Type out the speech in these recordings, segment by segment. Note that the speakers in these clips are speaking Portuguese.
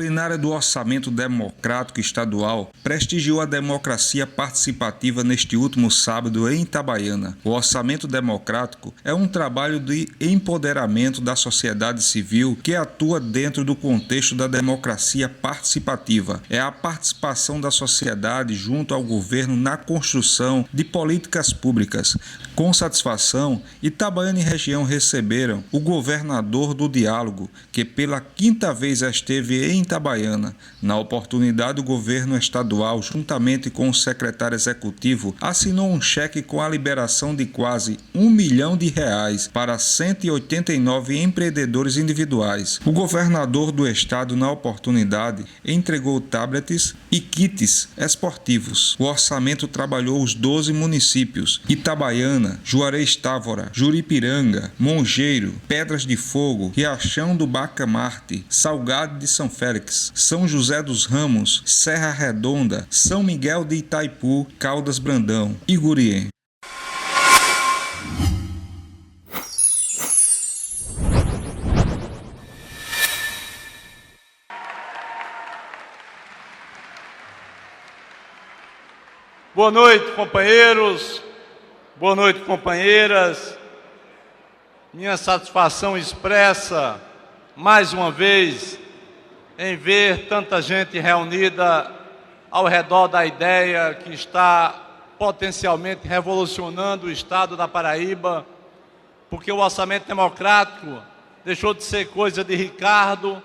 plenária do Orçamento Democrático Estadual prestigiou a democracia participativa neste último sábado em Itabaiana. O Orçamento Democrático é um trabalho de empoderamento da sociedade civil que atua dentro do contexto da democracia participativa. É a participação da sociedade junto ao governo na construção de políticas públicas. Com satisfação, Itabaiana e região receberam o governador do Diálogo, que pela quinta vez esteve em Itabaiana. Na oportunidade, o governo estadual, juntamente com o secretário executivo, assinou um cheque com a liberação de quase R$ 1 milhão para 189 empreendedores individuais. O governador do estado, na oportunidade, entregou tablets e kits esportivos. O orçamento trabalhou os 12 municípios: Itabaiana, Juarez Távora, Juripiranga, Mongeiro, Pedras de Fogo, Riachão do Bacamarte, Salgado de São Félix, São José dos Ramos, Serra Redonda, São Miguel de Itaipu, Caldas Brandão e Gurien. Boa noite, companheiros. Boa noite, companheiras. Minha satisfação expressa, mais uma vez, em ver tanta gente reunida ao redor da ideia que está potencialmente revolucionando o estado da Paraíba, porque o orçamento democrático deixou de ser coisa de Ricardo,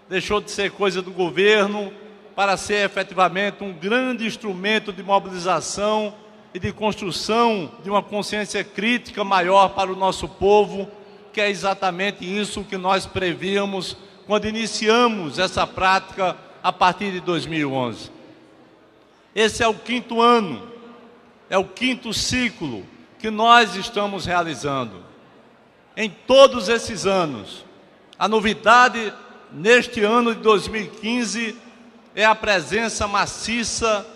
deixou de ser coisa do governo, para ser efetivamente um grande instrumento de mobilização e de construção de uma consciência crítica maior para o nosso povo, que é exatamente isso que nós prevíamos quando iniciamos essa prática a partir de 2011. Esse é o quinto ano, é o quinto ciclo que nós estamos realizando. Em todos esses anos, a novidade neste ano de 2015 é a presença maciça,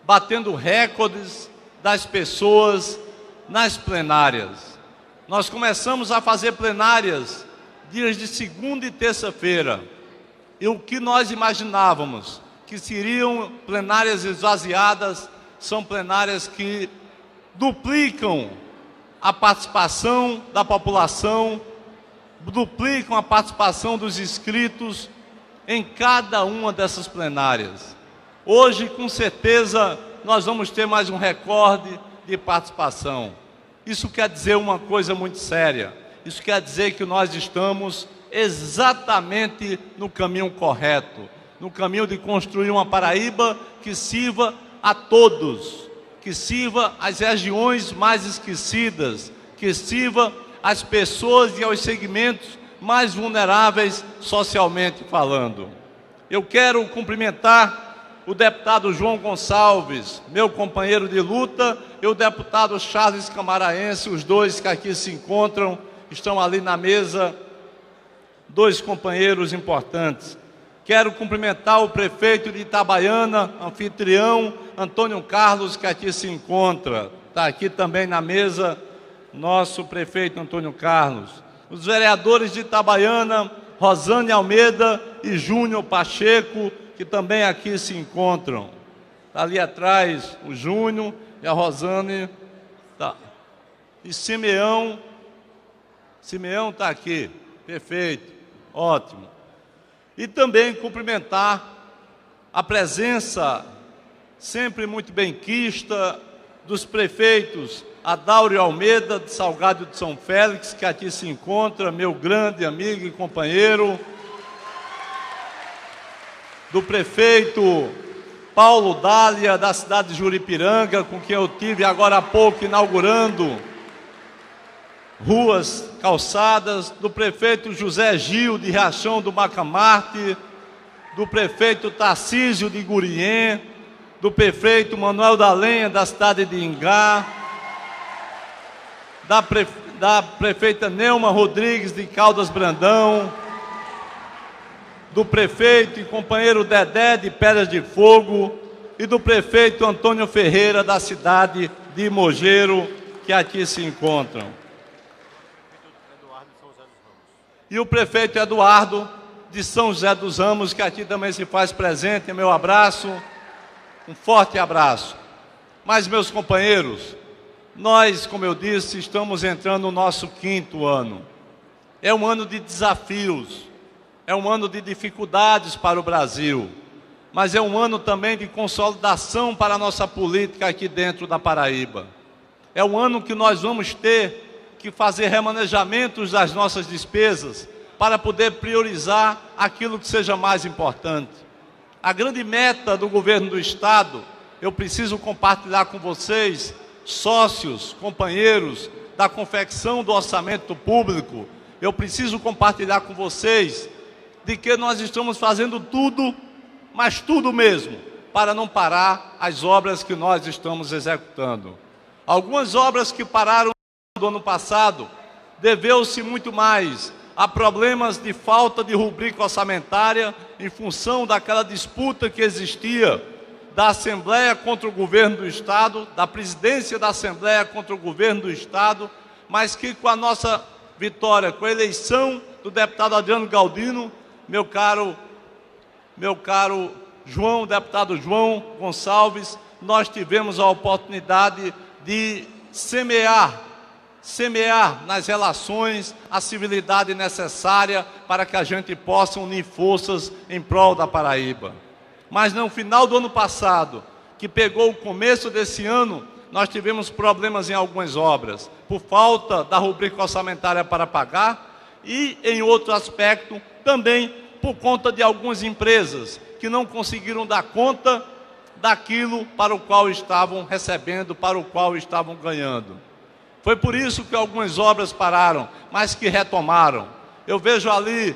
batendo recordes das pessoas nas plenárias. Nós começamos a fazer plenárias dias de segunda e terça-feira. E o que nós imaginávamos que seriam plenárias esvaziadas, são plenárias que duplicam a participação da população, duplicam a participação dos inscritos em cada uma dessas plenárias. Hoje, com certeza, nós vamos ter mais um recorde de participação. Isso quer dizer uma coisa muito séria. Isso quer dizer que nós estamos exatamente no caminho correto, no caminho de construir uma Paraíba que sirva a todos, que sirva às regiões mais esquecidas, que sirva às pessoas e aos segmentos mais vulneráveis socialmente falando. Eu quero cumprimentar o deputado João Gonçalves, meu companheiro de luta, e o deputado Charles Camaraense, os dois que aqui se encontram, estão ali na mesa, dois companheiros importantes. Quero cumprimentar o prefeito de Itabaiana, anfitrião, Antônio Carlos, que aqui se encontra. Está aqui também na mesa, nosso prefeito Antônio Carlos. Os vereadores de Itabaiana, Rosane Almeida e Júnior Pacheco, que também aqui se encontram. Está ali atrás o Júnior e a Rosane. Tá. E Simeão está aqui. Perfeito, ótimo. E também cumprimentar a presença sempre muito benquista dos prefeitos Adáurio Almeida, de Salgado de São Félix, que aqui se encontra, meu grande amigo e companheiro, do prefeito Paulo Dália, da cidade de Juripiranga, com quem eu tive agora há pouco inaugurando ruas, calçadas, do prefeito José Gil, de Riachão do Bacamarte, do prefeito Tarcísio de Gurien, do prefeito Manuel da Lenha, da cidade de Ingá, da prefeita Neuma Rodrigues, de Caldas Brandão, do prefeito e companheiro Dedé, de Pedras de Fogo, e do prefeito Antônio Ferreira, da cidade de Mogeiro, que aqui se encontram. E o prefeito Eduardo, de São José dos Ramos, que aqui também se faz presente. Meu abraço, um forte abraço. Mas, meus companheiros, nós, como eu disse, estamos entrando no nosso 5º ano. É um ano de desafios, é um ano de dificuldades para o Brasil, mas é um ano também de consolidação para a nossa política aqui dentro da Paraíba. É um ano que nós vamos ter que fazer remanejamentos das nossas despesas para poder priorizar aquilo que seja mais importante. A grande meta do governo do Estado, eu preciso compartilhar com vocês, sócios, companheiros da confecção do orçamento público, eu preciso compartilhar com vocês de que nós estamos fazendo tudo, mas tudo mesmo, para não parar as obras que nós estamos executando. Algumas obras que pararam do ano passado deveu-se muito mais a problemas de falta de rubrica orçamentária em função daquela disputa que existia da Assembleia contra o governo do Estado, da presidência da Assembleia contra o governo do Estado, mas que com a nossa vitória, com a eleição do deputado Adriano Galdino, meu caro João, deputado João Gonçalves, nós tivemos a oportunidade de semear nas relações a civilidade necessária para que a gente possa unir forças em prol da Paraíba. Mas no final do ano passado, que pegou o começo desse ano, nós tivemos problemas em algumas obras, por falta da rubrica orçamentária para pagar e, em outro aspecto, também por conta de algumas empresas que não conseguiram dar conta daquilo para o qual estavam recebendo, para o qual estavam ganhando. Foi por isso que algumas obras pararam, mas que retomaram. Eu vejo ali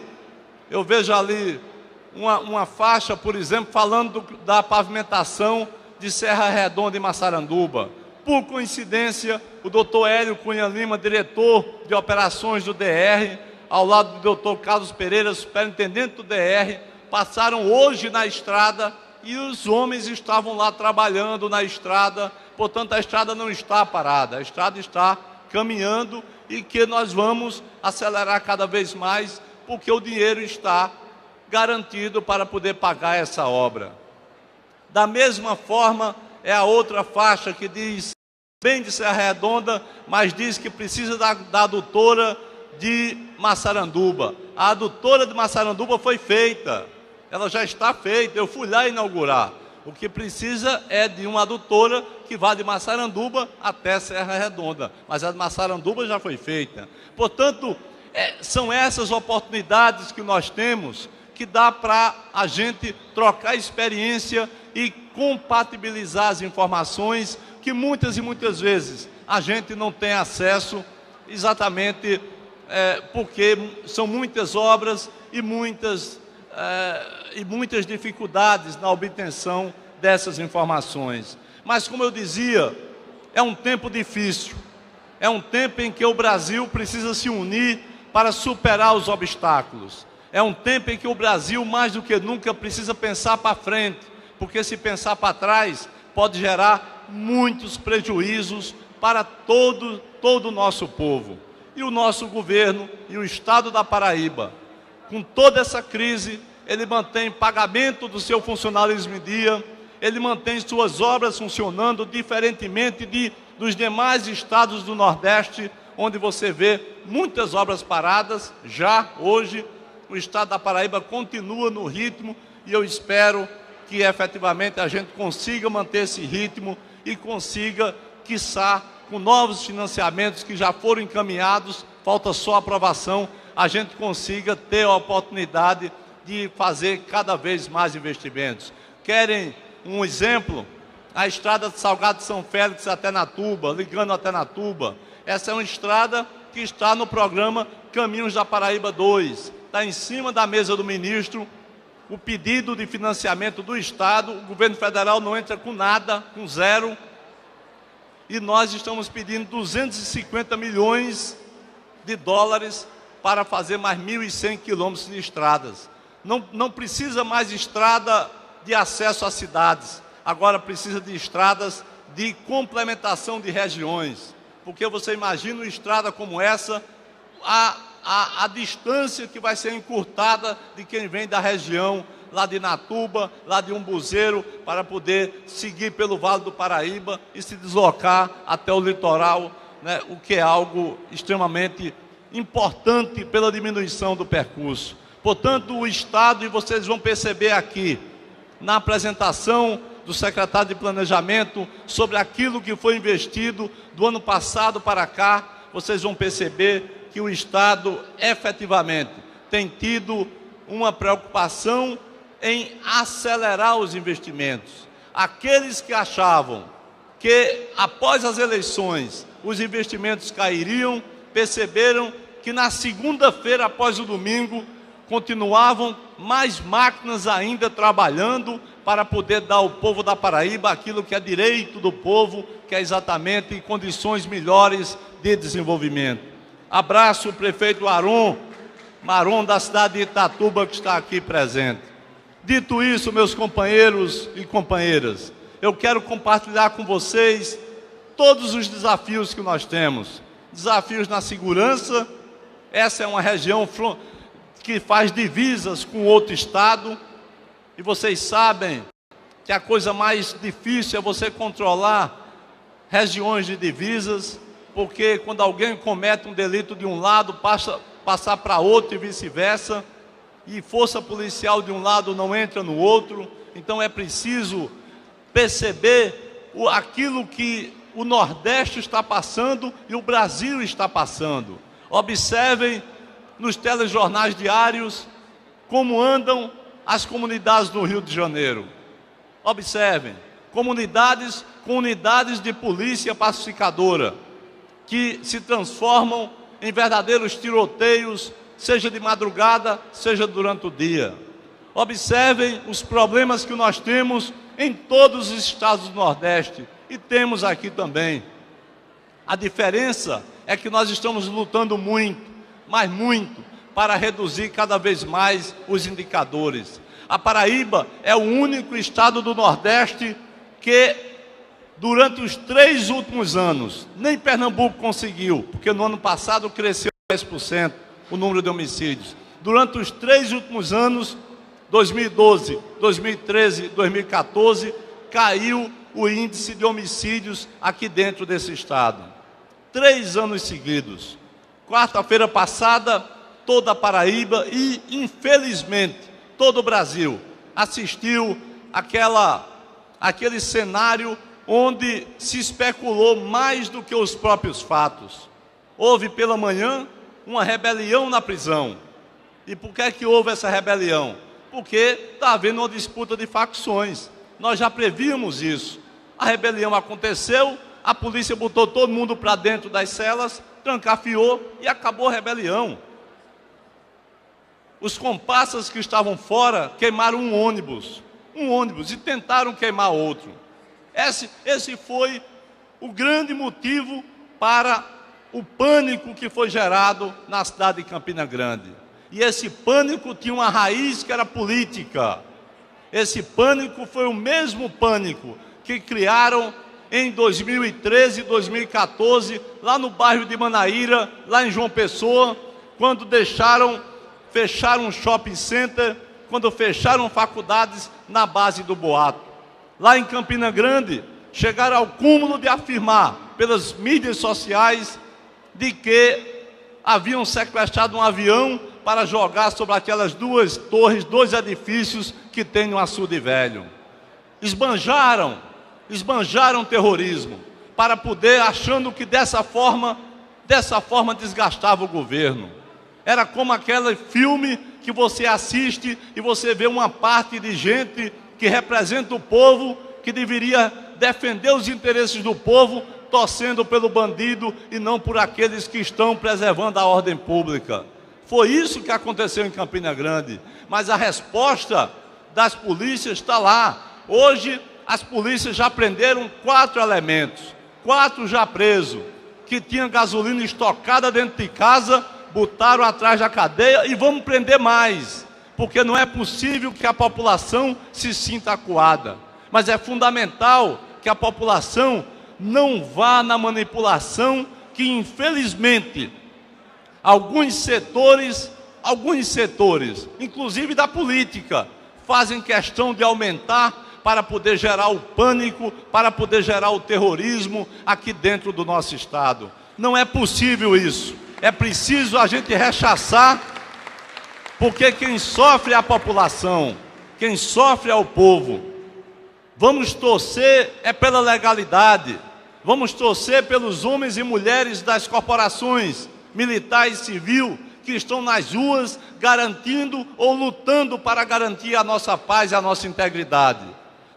uma faixa, por exemplo, falando da pavimentação de Serra Redonda e Massaranduba. Por coincidência, o doutor Hélio Cunha Lima, diretor de operações do DR, ao lado do doutor Carlos Pereira, superintendente do DR, passaram hoje na estrada e os homens estavam lá trabalhando na estrada. Portanto, a estrada não está parada, a estrada está caminhando e que nós vamos acelerar cada vez mais, porque o dinheiro está garantido para poder pagar essa obra. Da mesma forma, é a outra faixa que diz, bem de Serra Redonda, mas diz que precisa da adutora de Massaranduba. A adutora de Massaranduba foi feita, ela já está feita, eu fui lá inaugurar. O que precisa é de uma adutora que vá de Massaranduba até Serra Redonda, mas a de Massaranduba já foi feita. Portanto, são essas oportunidades que nós temos, que dá para a gente trocar experiência e compatibilizar as informações que muitas e muitas vezes a gente não tem acesso, exatamente porque são muitas obras e muitas dificuldades na obtenção dessas informações. Mas, como eu dizia, é um tempo difícil, é um tempo em que o Brasil precisa se unir para superar os obstáculos. É um tempo em que o Brasil, mais do que nunca, precisa pensar para frente, porque se pensar para trás, pode gerar muitos prejuízos para todo o nosso povo. E o nosso governo e o Estado da Paraíba, com toda essa crise, ele mantém pagamento do seu funcionalismo em dia, ele mantém suas obras funcionando, diferentemente dos demais estados do Nordeste, onde você vê muitas obras paradas. Já hoje, o Estado da Paraíba continua no ritmo e eu espero que efetivamente a gente consiga manter esse ritmo e consiga, quiçá, com novos financiamentos que já foram encaminhados, falta só aprovação, a gente consiga ter a oportunidade de fazer cada vez mais investimentos. Querem um exemplo? A estrada de Salgado de São Félix até Natuba, ligando até Natuba. Essa é uma estrada que está no programa Caminhos da Paraíba 2. Está em cima da mesa do ministro o pedido de financiamento do Estado. O governo federal não entra com nada, com zero. E nós estamos pedindo 250 milhões de dólares para fazer mais 1.100 quilômetros de estradas. Não precisa mais estrada de acesso às cidades, agora precisa de estradas de complementação de regiões, porque você imagina uma estrada como essa, a distância que vai ser encurtada de quem vem da região, lá de Natuba, lá de Umbuzeiro, para poder seguir pelo Vale do Paraíba e se deslocar até o litoral, né, o que é algo extremamente importante pela diminuição do percurso. Portanto, o Estado, e vocês vão perceber aqui, na apresentação do secretário de Planejamento, sobre aquilo que foi investido do ano passado para cá, vocês vão perceber que o Estado efetivamente tem tido uma preocupação em acelerar os investimentos. Aqueles que achavam que após as eleições os investimentos cairiam, perceberam que na segunda-feira, após o domingo, continuavam mais máquinas ainda trabalhando para poder dar ao povo da Paraíba aquilo que é direito do povo, que é exatamente condições melhores de desenvolvimento. Abraço o prefeito Maron da cidade de Itatuba, que está aqui presente. Dito isso, meus companheiros e companheiras, eu quero compartilhar com vocês todos os desafios que nós temos. Desafios na segurança. Essa é uma região que faz divisas com outro estado, e vocês sabem que a coisa mais difícil é você controlar regiões de divisas, porque quando alguém comete um delito de um lado, passar para outro e vice-versa, e força policial de um lado não entra no outro. Então é preciso perceber aquilo que o Nordeste está passando e o Brasil está passando. Observem nos telejornais diários como andam as comunidades do Rio de Janeiro. Observem, comunidades com unidades de polícia pacificadora, que se transformam em verdadeiros tiroteios, seja de madrugada, seja durante o dia. Observem os problemas que nós temos em todos os estados do Nordeste, e temos aqui também. A diferença é que nós estamos lutando muito, mas muito, para reduzir cada vez mais os indicadores. A Paraíba é o único estado do Nordeste que, durante os 3 últimos anos, nem Pernambuco conseguiu, porque no ano passado cresceu 10% o número de homicídios. Durante os 3 últimos anos, 2012, 2013 e 2014, caiu o índice de homicídios aqui dentro desse estado. 3 anos seguidos. Quarta-feira passada, toda a Paraíba e, infelizmente, todo o Brasil assistiu aquele cenário onde se especulou mais do que os próprios fatos. Houve pela manhã uma rebelião na prisão. E por que é que houve essa rebelião? Porque está havendo uma disputa de facções. Nós já prevíamos isso. A rebelião aconteceu, a polícia botou todo mundo para dentro das celas, trancafiou e acabou a rebelião. Os comparsas que estavam fora queimaram um ônibus, e tentaram queimar outro. Esse foi o grande motivo para o pânico que foi gerado na cidade de Campina Grande. E esse pânico tinha uma raiz que era política. Esse pânico foi o mesmo pânico que criaram em 2013 e 2014, lá no bairro de Manaíra, lá em João Pessoa, quando fecharam um shopping center, quando fecharam faculdades na base do boato. Lá em Campina Grande, chegaram ao cúmulo de afirmar, pelas mídias sociais, de que haviam sequestrado um avião para jogar sobre aquelas 2 torres, 2 edifícios que tem no Açude Velho. Esbanjaram terrorismo, para poder, achando que dessa forma desgastava o governo. Era como aquele filme que você assiste e você vê uma parte de gente que representa o povo, que deveria defender os interesses do povo, torcendo pelo bandido e não por aqueles que estão preservando a ordem pública. Foi isso que aconteceu em Campina Grande. Mas a resposta das polícias está lá. Hoje, as polícias já prenderam 4 elementos, 4 já presos, que tinham gasolina estocada dentro de casa, botaram atrás da cadeia e vamos prender mais, porque não é possível que a população se sinta acuada. Mas é fundamental que a população não vá na manipulação que, infelizmente, alguns setores, inclusive da política, fazem questão de aumentar para poder gerar o pânico, para poder gerar o terrorismo aqui dentro do nosso Estado. Não é possível isso. É preciso a gente rechaçar, porque quem sofre é a população, quem sofre é o povo. Vamos torcer pela legalidade, vamos torcer pelos homens e mulheres das corporações militar e civil que estão nas ruas garantindo ou lutando para garantir a nossa paz e a nossa integridade.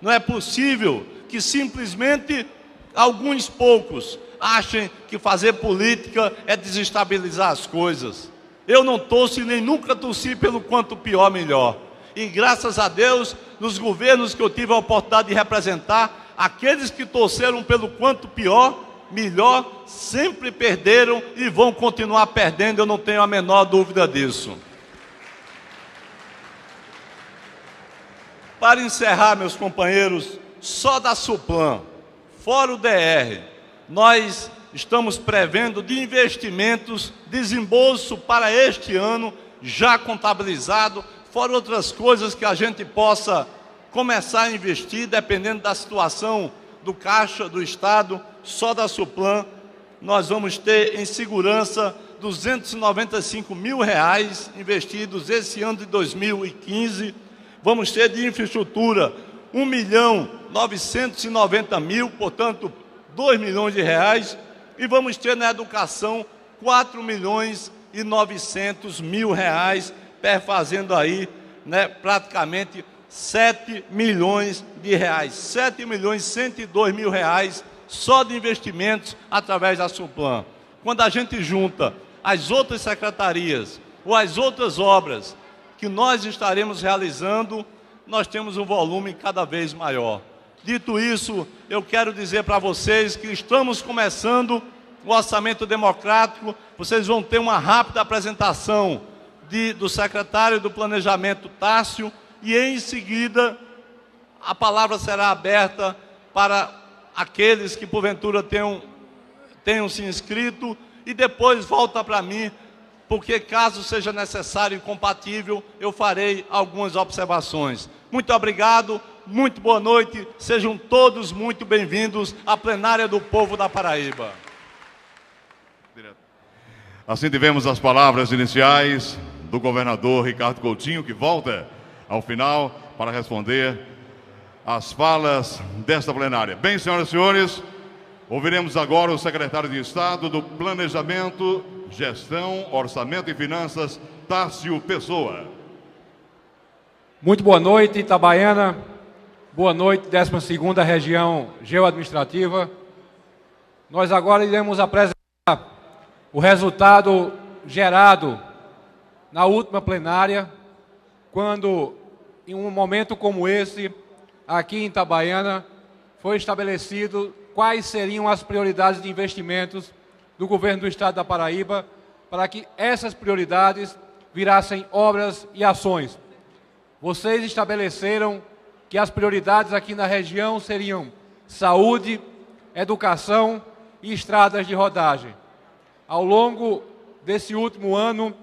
Não é possível que simplesmente alguns poucos achem que fazer política é desestabilizar as coisas. Eu não torço e nem nunca torci pelo quanto pior, melhor. E graças a Deus, nos governos que eu tive a oportunidade de representar, aqueles que torceram pelo quanto pior, melhor, sempre perderam e vão continuar perdendo, eu não tenho a menor dúvida disso. Para encerrar, meus companheiros, só da Suplan, fora o DR, nós estamos prevendo de investimentos, desembolso para este ano, já contabilizado, fora outras coisas que a gente possa começar a investir, dependendo da situação do Caixa do Estado, só da Suplan, nós vamos ter em segurança R$295 mil investidos esse ano de 2015, vamos ter de infraestrutura R$1.990.000, portanto, R$2 milhões, e vamos ter na educação R$4.900.000, perfazendo aí, praticamente R$7 milhões, R$7.102.000 só de investimentos através da Suplan. Quando a gente junta as outras secretarias ou as outras obras que nós estaremos realizando, nós temos um volume cada vez maior. Dito isso, eu quero dizer para vocês que estamos começando o orçamento democrático. Vocês vão ter uma rápida apresentação do secretário do Planejamento, Tássio, e em seguida a palavra será aberta para aqueles que porventura tenham se inscrito, e depois volta para mim, porque caso seja necessário e compatível, eu farei algumas observações. Muito obrigado, muito boa noite, sejam todos muito bem-vindos à plenária do povo da Paraíba. Assim tivemos as palavras iniciais do governador Ricardo Coutinho, que volta ao final para responder às falas desta plenária. Bem, senhoras e senhores, ouviremos agora o secretário de Estado do Planejamento, Gestão, Orçamento e Finanças, Tássio Pessoa. Muito boa noite, Itabaiana. Boa noite, 12ª Região Geoadministrativa. Nós agora iremos apresentar o resultado gerado na última plenária, quando, em um momento como esse, aqui em Itabaiana, foi estabelecido quais seriam as prioridades de investimentos do governo do Estado da Paraíba, para que essas prioridades virassem obras e ações. Vocês estabeleceram que as prioridades aqui na região seriam saúde, educação e estradas de rodagem. Ao longo desse último ano,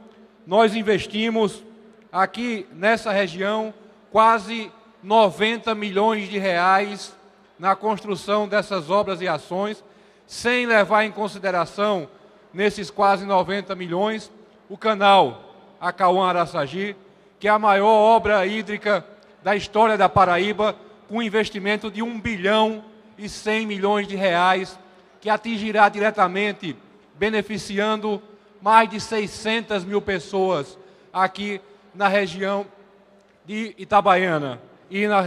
nós investimos aqui nessa região quase 90 milhões de reais na construção dessas obras e ações, sem levar em consideração, nesses quase 90 milhões, o canal Acauã-Araçagi, que é a maior obra hídrica da história da Paraíba, com investimento de 1 bilhão e 100 milhões de reais, que atingirá diretamente, beneficiando mais de 600 mil pessoas aqui na região de Itabaiana e nas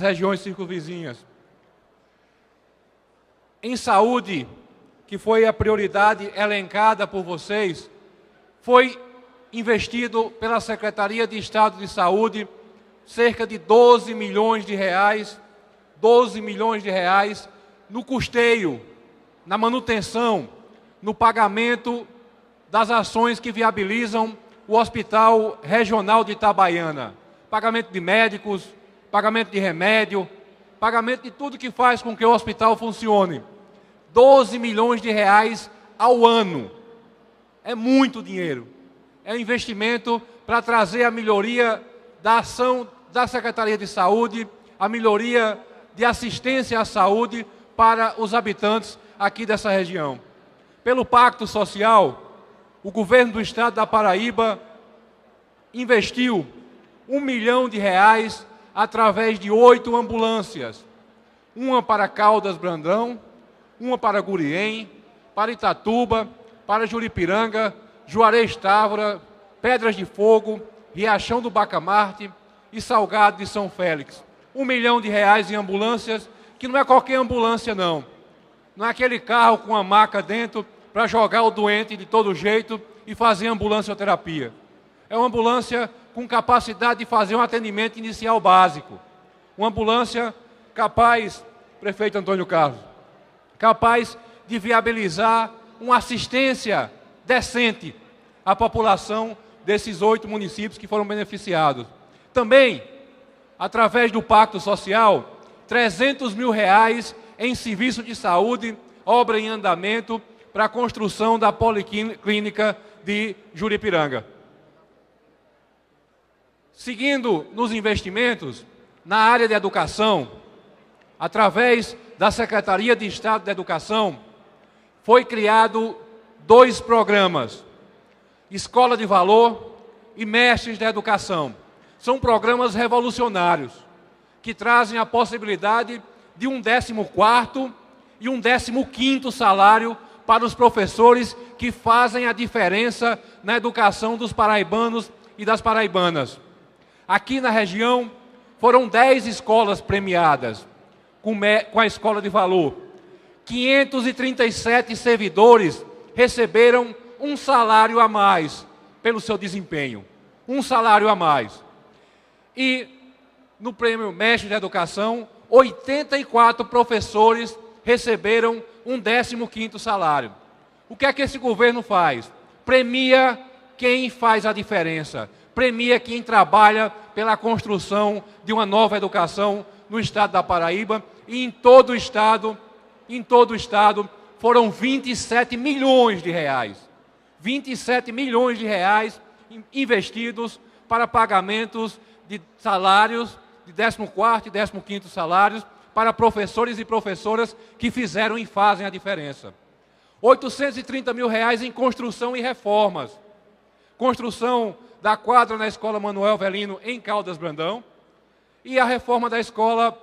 regiões circunvizinhas. Em saúde, que foi a prioridade elencada por vocês, foi investido pela Secretaria de Estado de Saúde cerca de 12 milhões de reais no custeio, na manutenção, no pagamento das ações que viabilizam o Hospital Regional de Itabaiana. Pagamento de médicos, pagamento de remédio, pagamento de tudo que faz com que o hospital funcione. 12 milhões de reais ao ano. é muito dinheiro. É um investimento para trazer a melhoria da ação da Secretaria de Saúde, a melhoria de assistência à saúde para os habitantes aqui dessa região. Pelo Pacto Social, o governo do estado da Paraíba investiu R$ 1 milhão através de 8 ambulâncias. Uma para Caldas Brandão, uma para Guriem, para Itatuba, para Juripiranga, Juarez Távora, Pedras de Fogo, Riachão do Bacamarte e Salgado de São Félix. R$ 1 milhão em ambulâncias, que não é qualquer ambulância não. Não é aquele carro com a maca dentro para jogar o doente de todo jeito e fazer ambulancioterapia. É uma ambulância com capacidade de fazer um atendimento inicial básico. Uma ambulância capaz, prefeito Antônio Carlos, capaz de viabilizar uma assistência decente à população desses 8 municípios que foram beneficiados. Também, através do Pacto Social, R$ 300 mil em serviço de saúde, obra em andamento para a construção da Policlínica de Juripiranga. Seguindo nos investimentos, na área de educação, através da Secretaria de Estado da Educação, foi criado 2 programas, Escola de Valor e Mestres da Educação. São programas revolucionários, que trazem a possibilidade de um 14º e um 15º salário para os professores que fazem a diferença na educação dos paraibanos e das paraibanas. Aqui na região, foram 10 escolas premiadas com a Escola de Valor. 537 servidores receberam um salário a mais pelo seu desempenho. Um salário a mais. E no Prêmio Mestre da Educação, 84 professores receberam um 15º salário. O que é que esse governo faz? Premia quem faz a diferença. Premia quem trabalha pela construção de uma nova educação no estado da Paraíba e em todo o estado foram 27 milhões de reais. 27 milhões de reais investidos para pagamentos de salários, de 14º e 15º salários, para professores e professoras que fizeram e fazem a diferença. 830 mil reais em construção e reformas. Construção da quadra na Escola Manuel Velino, em Caldas Brandão, e a reforma da Escola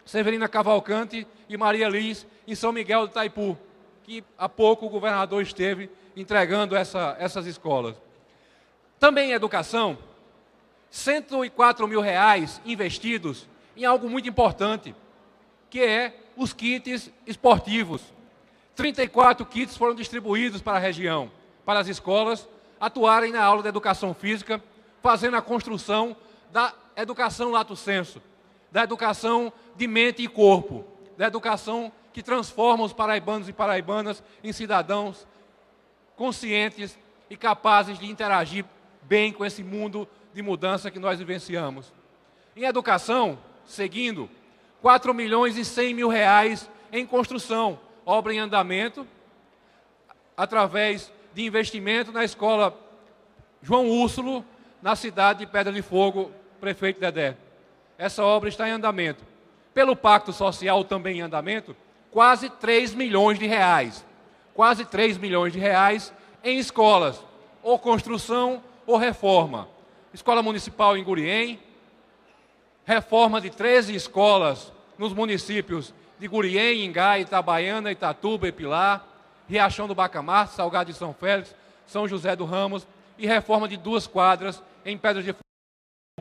Severina Cavalcante e Maria Liz, em São Miguel do Itaipu, que há pouco o governador esteve entregando essas escolas. Também em educação, 104 mil reais investidos em algo muito importante, que é os kits esportivos. 34 kits foram distribuídos para a região, para as escolas atuarem na aula de educação física, fazendo a construção da educação lato sensu, da educação de mente e corpo, da educação que transforma os paraibanos e paraibanas em cidadãos conscientes e capazes de interagir bem com esse mundo de mudança que nós vivenciamos. Em educação, seguindo, 4 milhões e 100 mil reais em construção, obra em andamento, através de investimento na Escola João Úrsulo, na cidade de Pedra de Fogo, prefeito Dedé. Essa obra está em andamento. Pelo Pacto Social, também em andamento, quase 3 milhões de reais. Quase 3 milhões de reais em escolas, ou construção ou reforma. Escola Municipal em Guriem, reforma de 13 escolas nos municípios de Guriem, Ingá, Itabaiana, Itatuba e Pilar, Riachão do Bacamarte, Salgado de São Félix, São José do Ramos, e reforma de 2 quadras em Pedras de Fogo.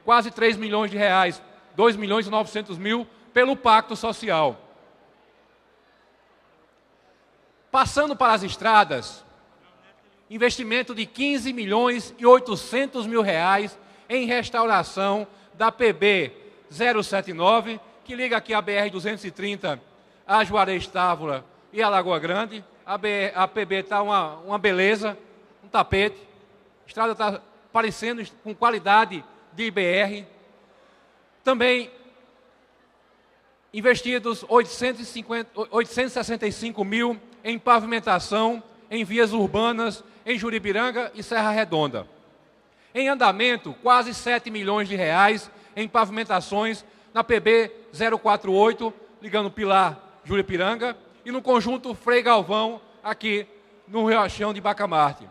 Quase 3 milhões de reais, 2 milhões e 900 mil pelo Pacto Social. Passando para as estradas, investimento de 15 milhões e 800 mil reais em restauração da PB 079, que liga aqui a BR-230 a Juarez Távora e a Lagoa Grande. A PB está uma beleza, um tapete. A estrada está parecendo com qualidade de IBR. Também investidos 865 mil em pavimentação, em vias urbanas, em Juripiranga e Serra Redonda. Em andamento, quase 7 milhões de reais em pavimentações na PB 048, ligando Pilar, Juripiranga, e no conjunto Frei Galvão, aqui no Riachão de Bacamarte.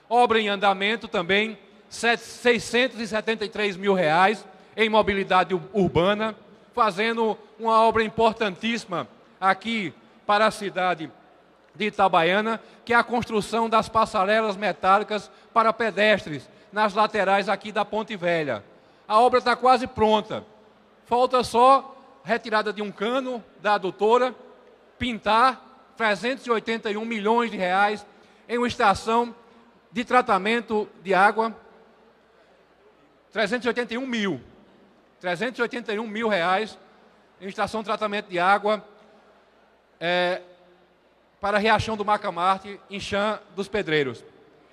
Obra em andamento também, 673 mil reais em mobilidade urbana, fazendo uma obra importantíssima aqui para a cidade de Itabaiana, que é a construção das passarelas metálicas para pedestres nas laterais aqui da Ponte Velha. A obra está quase pronta. Falta só retirada de um cano da adutora, pintar 381 milhões de reais em uma estação de tratamento de água, 381 mil reais em estação de tratamento de água para Riachão do Bacamarte, em Chã dos Pedreiros.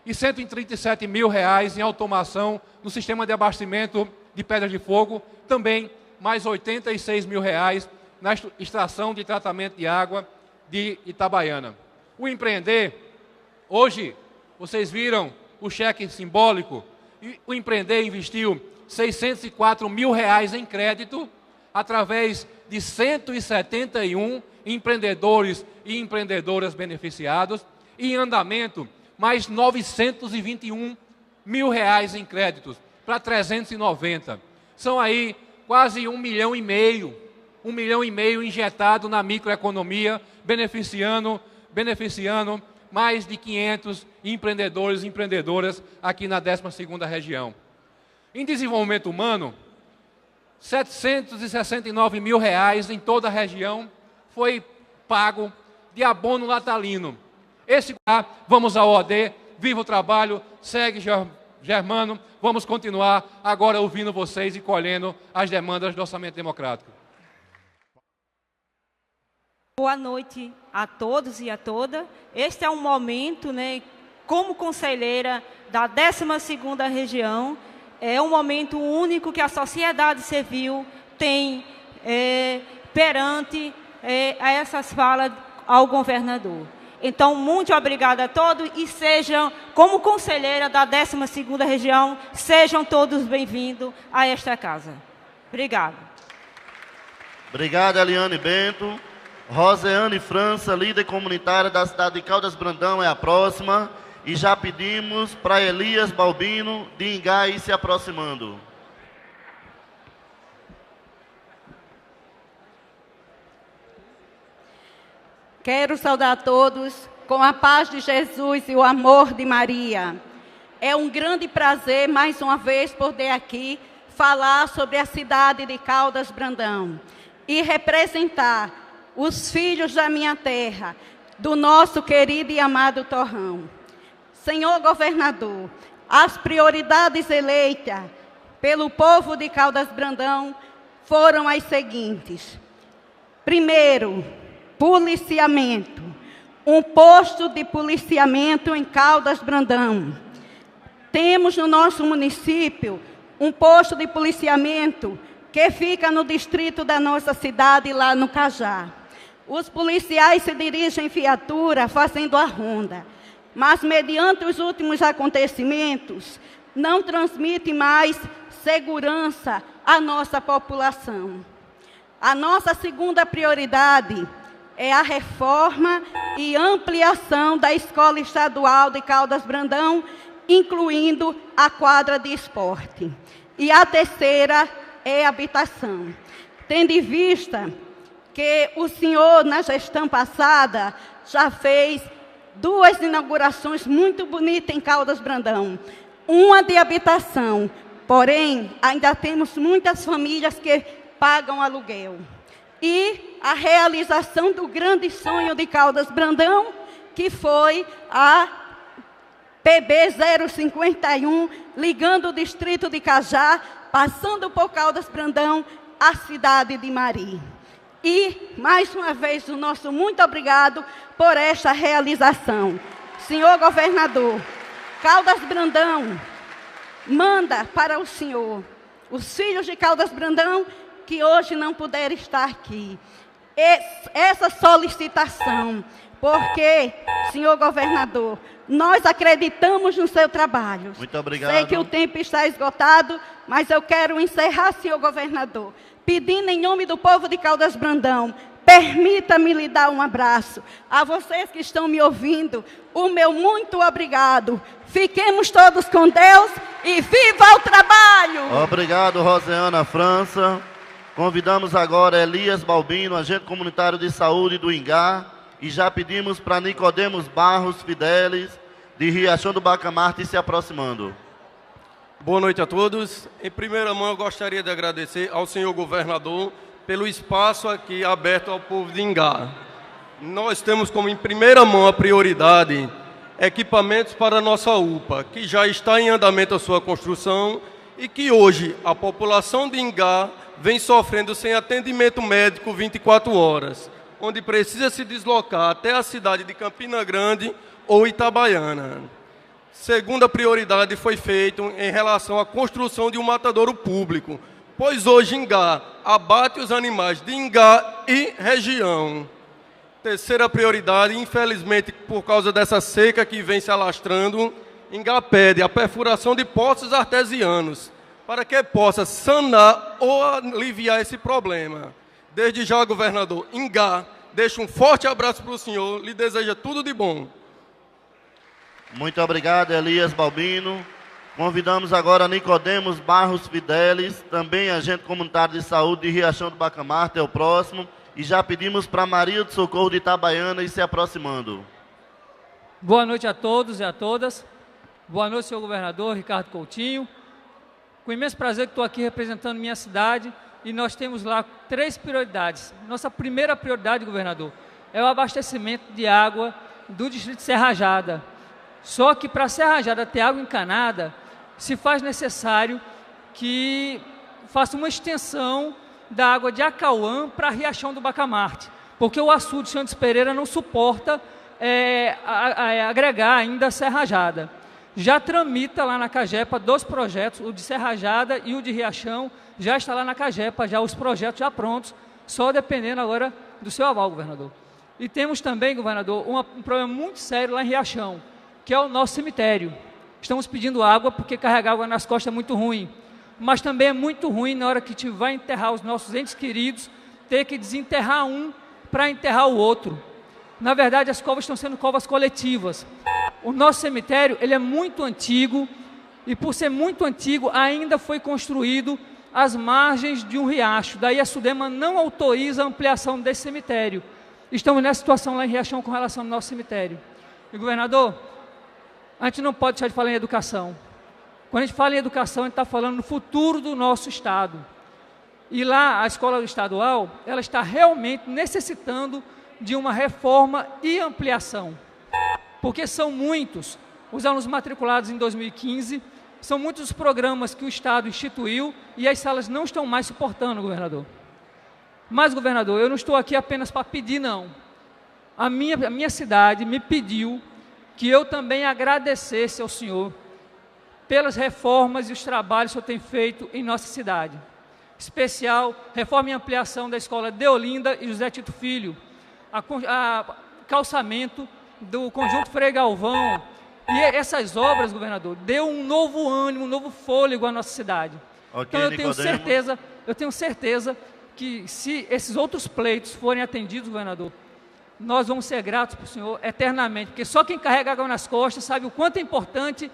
E 137 mil reais em automação no sistema de abastecimento de Pedras de Fogo, também mais 86 mil reais na estação de tratamento de água de Itabaiana. O Empreender, hoje, vocês viram o cheque simbólico, e o Empreender investiu 604 mil reais em crédito, através de 171 empreendedores e empreendedoras beneficiados, e em andamento, mais 921 mil reais em créditos, para 390. São aí quase 1,5 milhão injetado na microeconomia, beneficiando mais de 500 empreendedores e empreendedoras aqui na 12ª região. Em desenvolvimento humano, 769 mil reais em toda a região foi pago de abono natalino. Vamos ao OD, viva o trabalho, segue Germano, vamos continuar agora ouvindo vocês e colhendo as demandas do orçamento democrático. Boa noite a todos e a todas. Este é um momento, como conselheira da 12ª região, é um momento único que a sociedade civil tem perante a essas falas ao governador. Então, muito obrigada a todos e sejam, como conselheira da 12ª região, sejam todos bem-vindos a esta casa. Obrigada. Obrigado, Eliane Bento. Roseane França, líder comunitária da cidade de Caldas Brandão, é a próxima. E já pedimos para Elias Balbino, de Ingá, ir se aproximando. Quero saudar a todos com a paz de Jesus e o amor de Maria. É um grande prazer, mais uma vez, poder aqui falar sobre a cidade de Caldas Brandão e representar os filhos da minha terra, do nosso querido e amado Torrão. Senhor governador, as prioridades eleitas pelo povo de Caldas Brandão foram as seguintes. Primeiro, policiamento. Um posto de policiamento em Caldas Brandão. Temos no nosso município um posto de policiamento que fica no distrito da nossa cidade, lá no Cajá. Os policiais se dirigem em viatura fazendo a ronda, mas mediante os últimos acontecimentos, não transmite mais segurança à nossa população. A nossa segunda prioridade é a reforma e ampliação da Escola Estadual de Caldas Brandão, incluindo a quadra de esporte. E a terceira é a habitação. Tendo em vista que o senhor, na gestão passada, já fez 2 inaugurações muito bonitas em Caldas Brandão. Uma de habitação, porém, ainda temos muitas famílias que pagam aluguel. E a realização do grande sonho de Caldas Brandão, que foi a PB 051, ligando o distrito de Cajá, passando por Caldas Brandão, a cidade de Mari. E, mais uma vez, o nosso muito obrigado por esta realização. Senhor governador, Caldas Brandão manda para o senhor os filhos de Caldas Brandão que hoje não puderam estar aqui. Essa solicitação porque, senhor governador, nós acreditamos no seu trabalho. Muito obrigado. Sei que o tempo está esgotado, mas eu quero encerrar, senhor governador, pedindo em nome do povo de Caldas Brandão, permita-me lhe dar um abraço. A vocês que estão me ouvindo, o meu muito obrigado. Fiquemos todos com Deus e viva o trabalho! Obrigado, Roseana França. Convidamos agora Elias Balbino, agente comunitário de saúde do Ingá, e já pedimos para Nicodemos Barros Fidelis, de Riachão do Bacamarte, se aproximando. Boa noite a todos. Em primeira mão, eu gostaria de agradecer ao senhor governador pelo espaço aqui aberto ao povo de Ingá. Nós temos como em primeira mão a prioridade equipamentos para a nossa UPA, que já está em andamento a sua construção e que hoje a população de Ingá vem sofrendo sem atendimento médico 24 horas, onde precisa se deslocar até a cidade de Campina Grande ou Itabaiana. Segunda prioridade foi feita em relação à construção de um matadouro público, pois hoje Ingá abate os animais de Ingá e região. Terceira prioridade, infelizmente, por causa dessa seca que vem se alastrando, Ingá pede a perfuração de poços artesianos, para que possa sanar ou aliviar esse problema. Desde já, governador, Ingá, deixo um forte abraço para o senhor, lhe deseja tudo de bom. Muito obrigado, Elias Balbino. Convidamos agora Nicodemos Barros Fidelis, também agente comunitário de saúde de Riachão do Bacamarte, é o próximo. E já pedimos para Maria do Socorro de Itabaiana ir se aproximando. Boa noite a todos e a todas. Boa noite, senhor governador Ricardo Coutinho. Com imenso prazer que estou aqui representando minha cidade e nós temos lá 3 prioridades. Nossa primeira prioridade, governador, é o abastecimento de água do distrito de Serra Rajada. Só que para Serra Rajada ter água encanada, se faz necessário que faça uma extensão da água de Acauã para Riachão do Bacamarte, porque o açude Santos Pereira não suporta agregar ainda a Serra Rajada. Já tramita lá na Cagepa 2 projetos, o de Serra Rajada e o de Riachão, já está lá na Cagepa, já os projetos já prontos, só dependendo agora do seu aval, governador. E temos também, governador, um problema muito sério lá em Riachão, que é o nosso cemitério. Estamos pedindo água porque carregar água nas costas é muito ruim. Mas também é muito ruim na hora que a gente vai enterrar os nossos entes queridos, ter que desenterrar um para enterrar o outro. Na verdade, as covas estão sendo covas coletivas. O nosso cemitério, ele é muito antigo, e por ser muito antigo, ainda foi construído às margens de um riacho. Daí a SUDEMA não autoriza a ampliação desse cemitério. Estamos nessa situação lá em Riachão com relação ao nosso cemitério. E, governador, a gente não pode deixar de falar em educação. Quando a gente fala em educação, a gente está falando no futuro do nosso Estado. E lá, a escola estadual, ela está realmente necessitando de uma reforma e ampliação. Porque são muitos os alunos matriculados em 2015, são muitos os programas que o Estado instituiu e as salas não estão mais suportando, governador. Mas, governador, eu não estou aqui apenas para pedir, não. A minha cidade me pediu que eu também agradecesse ao senhor pelas reformas e os trabalhos que eu tenho feito em nossa cidade. Especial, reforma e ampliação da escola Deolinda e José Tito Filho, calçamento do conjunto Frei Galvão. E essas obras, governador, deu um novo ânimo, um novo fôlego à nossa cidade. Okay, então eu tenho certeza que se esses outros pleitos forem atendidos, governador, nós vamos ser gratos para o senhor eternamente, porque só quem carrega água nas costas sabe o quanto é importante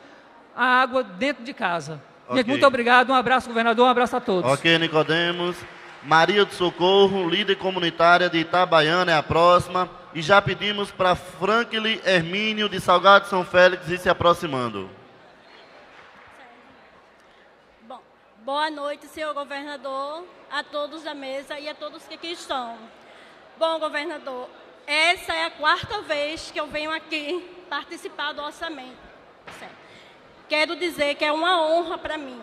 a água dentro de casa. Okay. Gente, muito obrigado, um abraço, governador, um abraço a todos. Ok, Nicodemos. Maria do Socorro, líder comunitária de Itabaiana, é a próxima. E já pedimos para Franklin Hermínio, de Salgado São Félix, ir se aproximando. Bom, boa noite, senhor governador, a todos da mesa e a todos que aqui estão. Bom, governador, essa é a 4ª vez que eu venho aqui participar do orçamento. Certo. Quero dizer que é uma honra para mim.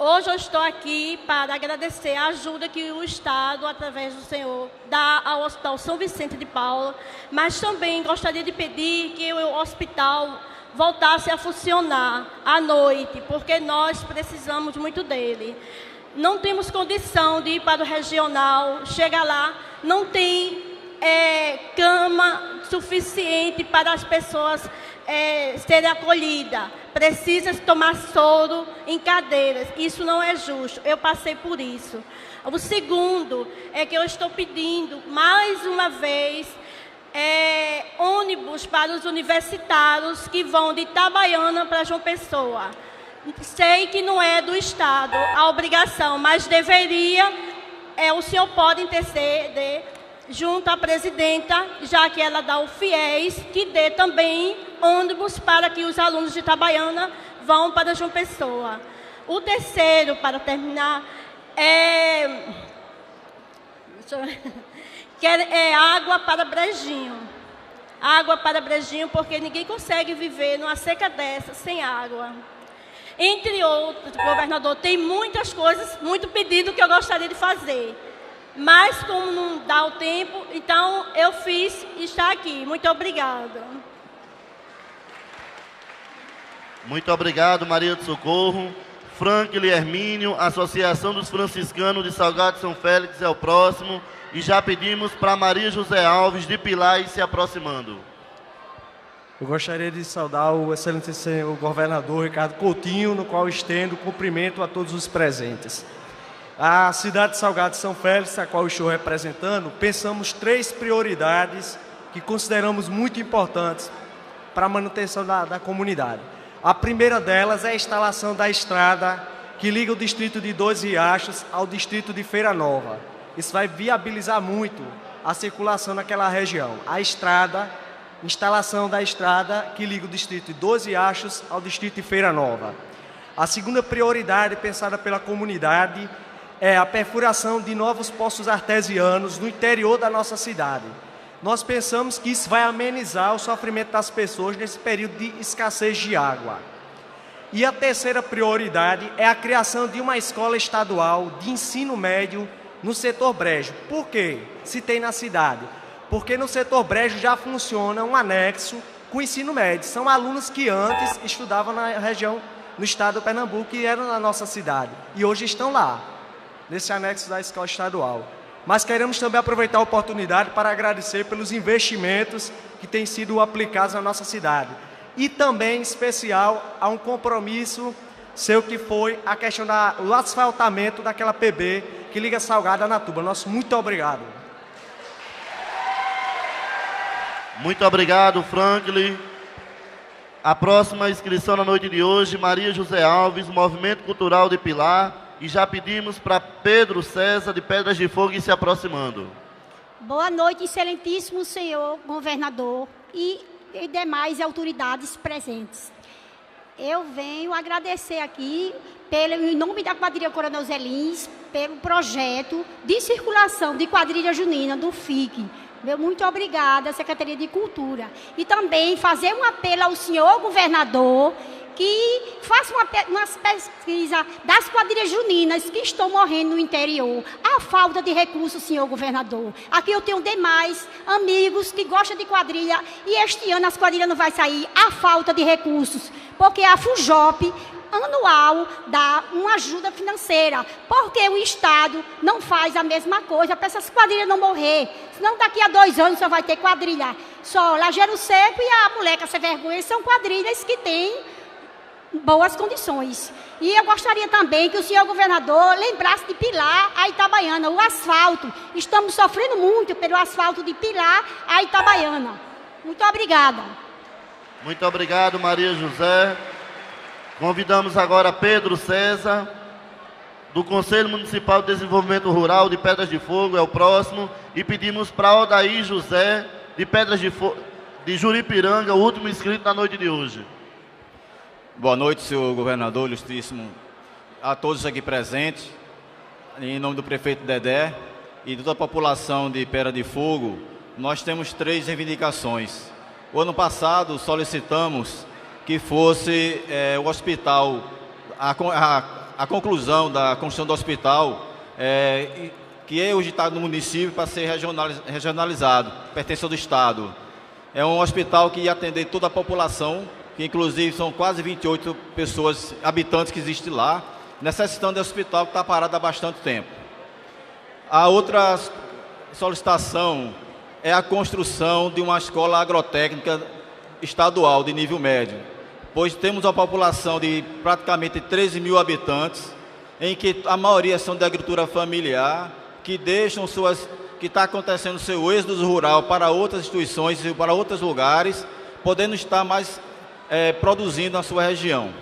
Hoje eu estou aqui para agradecer a ajuda que o Estado, através do senhor, dá ao Hospital São Vicente de Paula, mas também gostaria de pedir que o hospital voltasse a funcionar à noite, porque nós precisamos muito dele. Não temos condição de ir para o regional, chega lá, não tem cama suficiente para as pessoas serem acolhidas. Precisa tomar soro em cadeiras. Isso não é justo. Eu passei por isso. O segundo é que eu estou pedindo, mais uma vez, ônibus para os universitários que vão de Itabaiana para João Pessoa. Sei que não é do Estado a obrigação, mas deveria, o senhor pode interceder junto à presidenta, já que ela dá o FIES, que dê também ônibus para que os alunos de Itabaiana vão para João Pessoa. O terceiro, para terminar, é água para Brejinho. Água para Brejinho, porque ninguém consegue viver numa seca dessa sem água. Entre outros, governador, tem muitas coisas, muito pedido que eu gostaria de fazer. Mas, como não dá o tempo, então eu fiz e está aqui. Muito obrigada. Muito obrigado, Maria do Socorro. Franklin Hermínio, Associação dos Franciscanos de Salgado São Félix é o próximo. E já pedimos para Maria José Alves de Pilar ir se aproximando. Eu gostaria de saudar o excelente senhor governador Ricardo Coutinho, no qual estendo cumprimento a todos os presentes. A cidade de Salgado São Félix, a qual estou representando, pensamos 3 prioridades que consideramos muito importantes para a manutenção da comunidade. A primeira delas é a instalação da estrada que liga o distrito de Dois Riachos ao distrito de Feira Nova. Isso vai viabilizar muito a circulação naquela região. Instalação da estrada que liga o distrito de Dois Riachos ao distrito de Feira Nova. A segunda prioridade pensada pela comunidade é a perfuração de novos poços artesianos no interior da nossa cidade. Nós pensamos que isso vai amenizar o sofrimento das pessoas nesse período de escassez de água. E a terceira prioridade é a criação de uma escola estadual de ensino médio no setor Brejo. Por quê? Se tem na cidade. Porque no setor Brejo já funciona um anexo com ensino médio. São alunos que antes estudavam na região, no estado do Pernambuco, e eram na nossa cidade. E hoje estão lá, nesse anexo da escola estadual. Mas queremos também aproveitar a oportunidade para agradecer pelos investimentos que têm sido aplicados na nossa cidade. E também, em especial, a um compromisso seu que foi a questão do asfaltamento daquela PB que liga Salgado a Natuba. Nosso muito obrigado. Muito obrigado, Franklin. A próxima inscrição na noite de hoje, Maria José Alves, Movimento Cultural de Pilar. E já pedimos para Pedro César, de Pedras de Fogo, ir se aproximando. Boa noite, excelentíssimo senhor governador e demais autoridades presentes. Eu venho agradecer aqui, em nome da quadrilha Coronel Zelins, pelo projeto de circulação de quadrilha junina do FIC. Meu muito obrigada, Secretaria de Cultura. E também fazer um apelo ao senhor governador que faça umas pesquisas das quadrilhas juninas que estão morrendo no interior. A falta de recursos, senhor governador. Aqui eu tenho demais amigos que gostam de quadrilha e este ano as quadrilhas não vai sair. A falta de recursos, porque a FUJOP anual dá uma ajuda financeira, porque o Estado não faz a mesma coisa para essas quadrilhas não morrer. Senão daqui a 2 anos só vai ter quadrilha. Só Lajeiro Seco e a Moleca Sem Vergonha são quadrilhas que têm boas condições. E eu gostaria também que o senhor governador lembrasse de Pilar a Itabaiana, o asfalto. Estamos sofrendo muito pelo asfalto de Pilar a Itabaiana. Muito obrigada. Muito obrigado, Maria José. Convidamos agora Pedro César, do Conselho Municipal de Desenvolvimento Rural de Pedras de Fogo, é o próximo. E pedimos para Odair José, de Pedras de Fogo, de Juripiranga, o último inscrito na noite de hoje. Boa noite, senhor governador, ilustríssimo, a todos aqui presentes, em nome do prefeito Dedé e toda a população de Pedra de Fogo. Nós temos 3 reivindicações. O ano passado solicitamos que fosse o hospital, a conclusão da construção do hospital, que hoje está no município para ser regionalizado, pertence ao Estado. É um hospital que ia atender toda a população, que inclusive são quase 28 pessoas, habitantes que existem lá, necessitando de hospital que está parado há bastante tempo. A outra solicitação é a construção de uma escola agrotécnica estadual de nível médio, pois temos uma população de praticamente 13 mil habitantes, em que a maioria são de agricultura familiar, que está acontecendo seu êxodo rural para outras instituições e para outros lugares, podendo estar mais produzindo na sua região.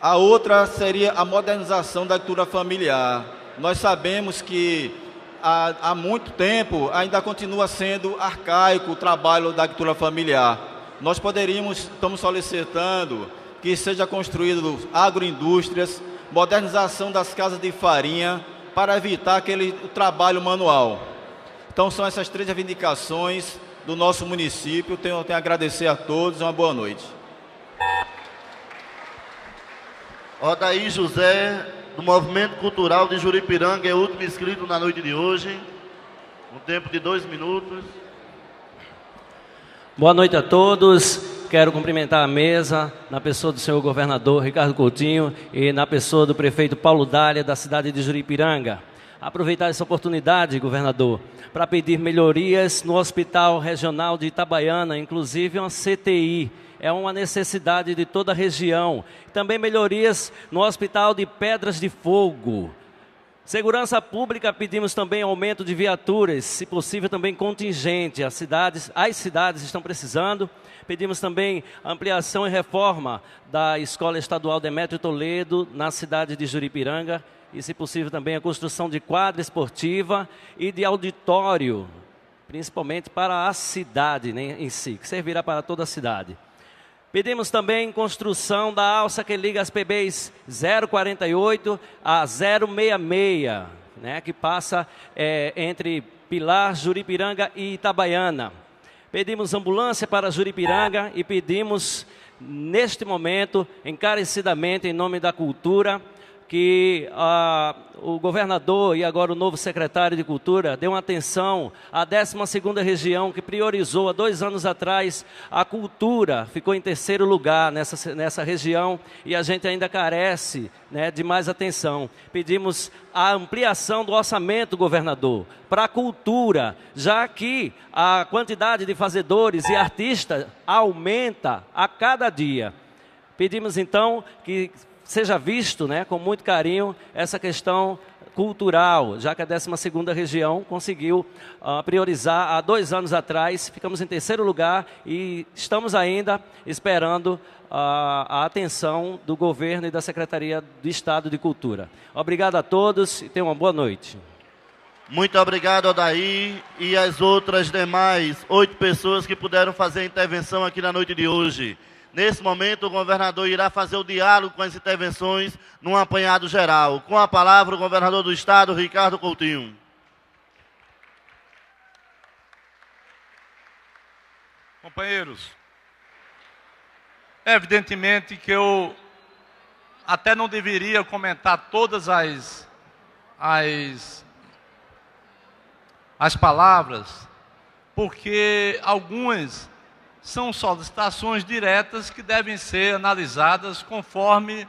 A outra seria a modernização da agricultura familiar. Nós sabemos que há muito tempo ainda continua sendo arcaico o trabalho da agricultura familiar. Nós estamos solicitando que seja construído agroindústrias, modernização das casas de farinha, para evitar o trabalho manual. Então são essas 3 reivindicações do nosso município. Tenho a agradecer a todos e uma boa noite. Odaí José, do Movimento Cultural de Juripiranga, é o último inscrito na noite de hoje. Um tempo de 2 minutos. Boa noite a todos. Quero cumprimentar a mesa, na pessoa do senhor governador Ricardo Coutinho e na pessoa do prefeito Paulo Dália, da cidade de Juripiranga. Aproveitar essa oportunidade, governador, para pedir melhorias no Hospital Regional de Itabaiana, inclusive uma CTI. É uma necessidade de toda a região. Também melhorias no Hospital de Pedras de Fogo. Segurança Pública, pedimos também aumento de viaturas, se possível também contingente. As cidades estão precisando. Pedimos também ampliação e reforma da Escola Estadual Demétrio Toledo, na cidade de Juripiranga. E, se possível, também a construção de quadra esportiva e de auditório, principalmente para a cidade, né, em si, que servirá para toda a cidade. Pedimos também construção da alça que liga as PBs 048 a 066, né, que passa entre Pilar, Juripiranga e Itabaiana. Pedimos ambulância para Juripiranga e pedimos, neste momento, encarecidamente, em nome da cultura, que o governador e agora o novo secretário de Cultura dê uma atenção à 12ª região, que priorizou há 2 anos atrás a cultura, ficou em 3º lugar nessa região e a gente ainda carece, né, de mais atenção. Pedimos a ampliação do orçamento, governador, para a cultura, já que a quantidade de fazedores e artistas aumenta a cada dia. Pedimos então que seja visto, né, com muito carinho essa questão cultural, já que a 12ª região conseguiu priorizar há 2 anos atrás. Ficamos em 3º lugar e estamos ainda esperando a atenção do governo e da Secretaria do Estado de Cultura. Obrigado a todos e tenham uma boa noite. Muito obrigado, Odaí, e as outras demais 8 pessoas que puderam fazer a intervenção aqui na noite de hoje. Nesse momento, o governador irá fazer o diálogo com as intervenções num apanhado geral. Com a palavra, o governador do Estado, Ricardo Coutinho. Companheiros, evidentemente que eu até não deveria comentar todas as palavras, porque algumas são solicitações diretas que devem ser analisadas conforme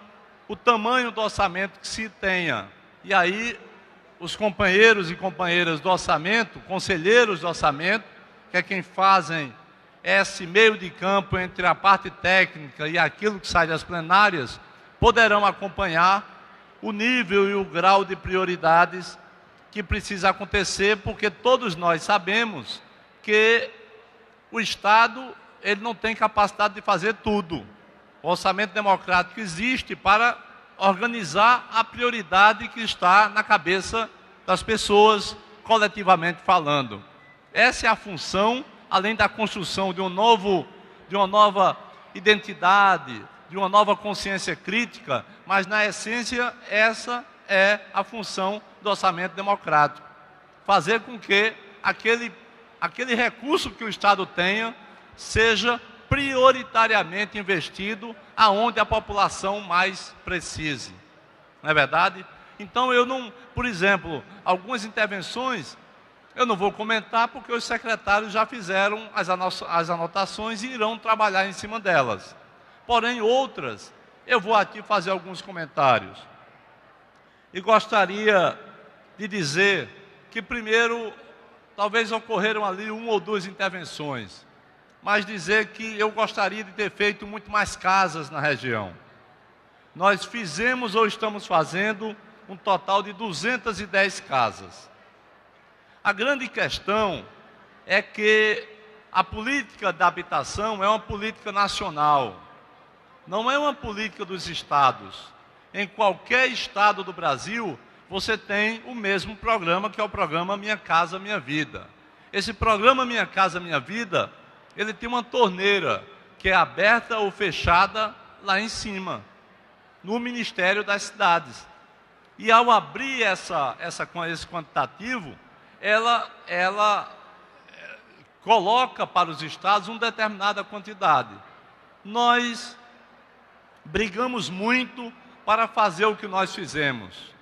o tamanho do orçamento que se tenha. E aí, os companheiros e companheiras do orçamento, conselheiros do orçamento, que é quem fazem esse meio de campo entre a parte técnica e aquilo que sai das plenárias, poderão acompanhar o nível e o grau de prioridades que precisa acontecer, porque todos nós sabemos que o Estado ele não tem capacidade de fazer tudo. O orçamento democrático existe para organizar a prioridade que está na cabeça das pessoas, coletivamente falando. Essa é a função, além da construção de uma nova identidade, de uma nova consciência crítica, mas, na essência, essa é a função do orçamento democrático. Fazer com que aquele recurso que o Estado tenha seja prioritariamente investido aonde a população mais precise. Não é verdade? Então, por exemplo, algumas intervenções eu não vou comentar porque os secretários já fizeram as anotações e irão trabalhar em cima delas. Porém, outras, eu vou aqui fazer alguns comentários. E gostaria de dizer que, primeiro, talvez ocorreram ali 1 ou 2 intervenções, mas dizer que eu gostaria de ter feito muito mais casas na região. Nós fizemos ou estamos fazendo um total de 210 casas. A grande questão é que a política da habitação é uma política nacional, não é uma política dos estados. Em qualquer estado do Brasil, você tem o mesmo programa, que é o programa Minha Casa Minha Vida. Esse programa Minha Casa Minha Vida, ele tem uma torneira que é aberta ou fechada lá em cima, no Ministério das Cidades. E ao abrir esse quantitativo, ela coloca para os estados uma determinada quantidade. Nós brigamos muito para fazer o que nós fizemos.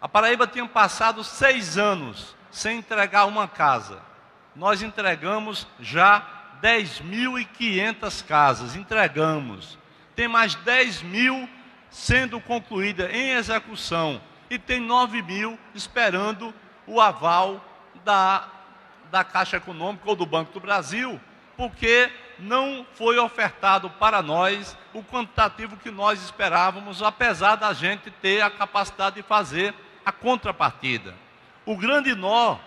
A Paraíba tinha passado 6 anos sem entregar uma casa. Nós entregamos já 10.500 casas, entregamos. Tem mais 10.000 sendo concluída em execução e tem 9.000 esperando o aval da Caixa Econômica ou do Banco do Brasil, porque não foi ofertado para nós o quantitativo que nós esperávamos, apesar da gente ter a capacidade de fazer a contrapartida. O grande nó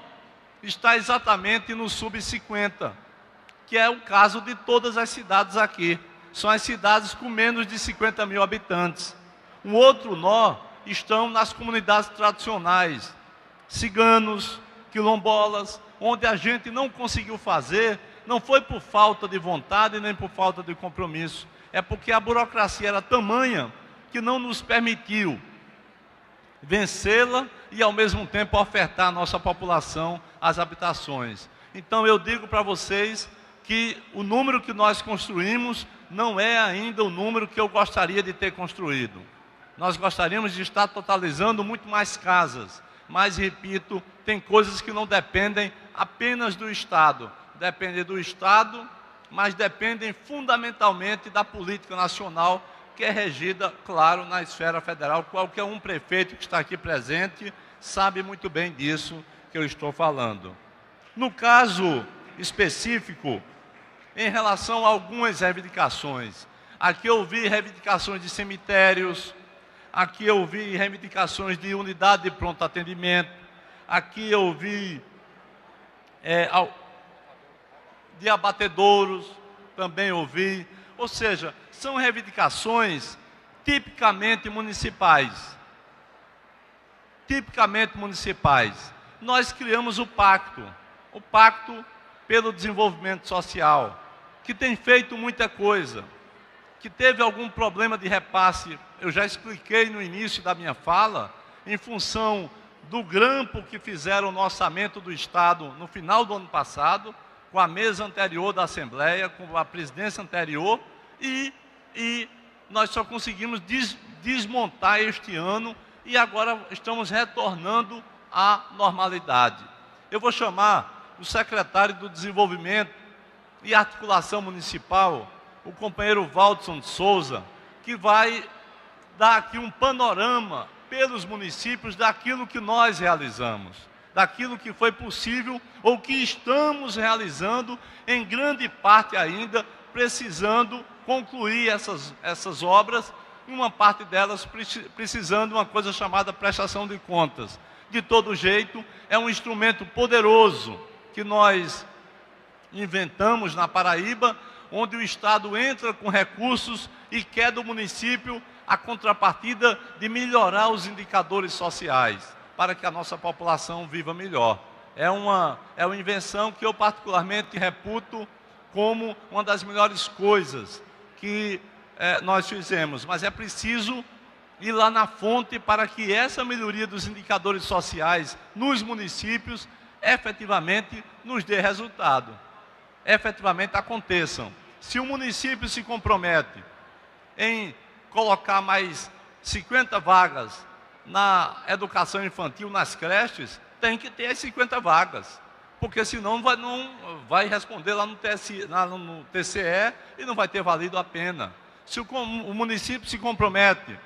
está exatamente no sub-50, que é o caso de todas as cidades aqui. São as cidades com menos de 50.000 habitantes. Um outro nó estão nas comunidades tradicionais, ciganos, quilombolas, onde a gente não conseguiu fazer, não foi por falta de vontade nem por falta de compromisso, é porque a burocracia era tamanha que não nos permitiu vencê-la e ao mesmo tempo ofertar à nossa população as habitações. Então eu digo para vocês que o número que nós construímos não é ainda o número que eu gostaria de ter construído. Nós gostaríamos de estar totalizando muito mais casas, mas, repito, tem coisas que não dependem apenas do Estado. Dependem do Estado, mas dependem fundamentalmente da política nacional, que é regida, claro, na esfera federal. Qualquer um prefeito que está aqui presente sabe muito bem disso que eu estou falando. No caso específico, em relação a algumas reivindicações, aqui eu vi reivindicações de cemitérios, aqui eu vi reivindicações de unidade de pronto atendimento, aqui eu vi de abatedouros, também ouvi. Ou seja, são reivindicações tipicamente municipais. Tipicamente municipais. Nós criamos o Pacto pelo Desenvolvimento Social, que tem feito muita coisa, que teve algum problema de repasse, eu já expliquei no início da minha fala, em função do grampo que fizeram no orçamento do Estado no final do ano passado, com a mesa anterior da Assembleia, com a presidência anterior, e nós só conseguimos desmontar este ano e agora estamos retornando à normalidade. Eu vou chamar o secretário do Desenvolvimento e Articulação Municipal, o companheiro Valdson de Souza, que vai dar aqui um panorama pelos municípios daquilo que nós realizamos, daquilo que foi possível ou que estamos realizando, em grande parte ainda, precisando concluir essas obras, uma parte delas precisando de uma coisa chamada prestação de contas. De todo jeito, é um instrumento poderoso que nós inventamos na Paraíba, onde o Estado entra com recursos e quer do município a contrapartida de melhorar os indicadores sociais, para que a nossa população viva melhor. É uma invenção que eu particularmente reputo como uma das melhores coisas que nós fizemos, mas é preciso ir lá na fonte para que essa melhoria dos indicadores sociais nos municípios efetivamente nos dê resultado, efetivamente aconteçam. Se o município se compromete em colocar mais 50 vagas na educação infantil, nas creches, tem que ter as 50 vagas, porque senão não vai responder lá no TCE e não vai ter valido a pena. Se o município se compromete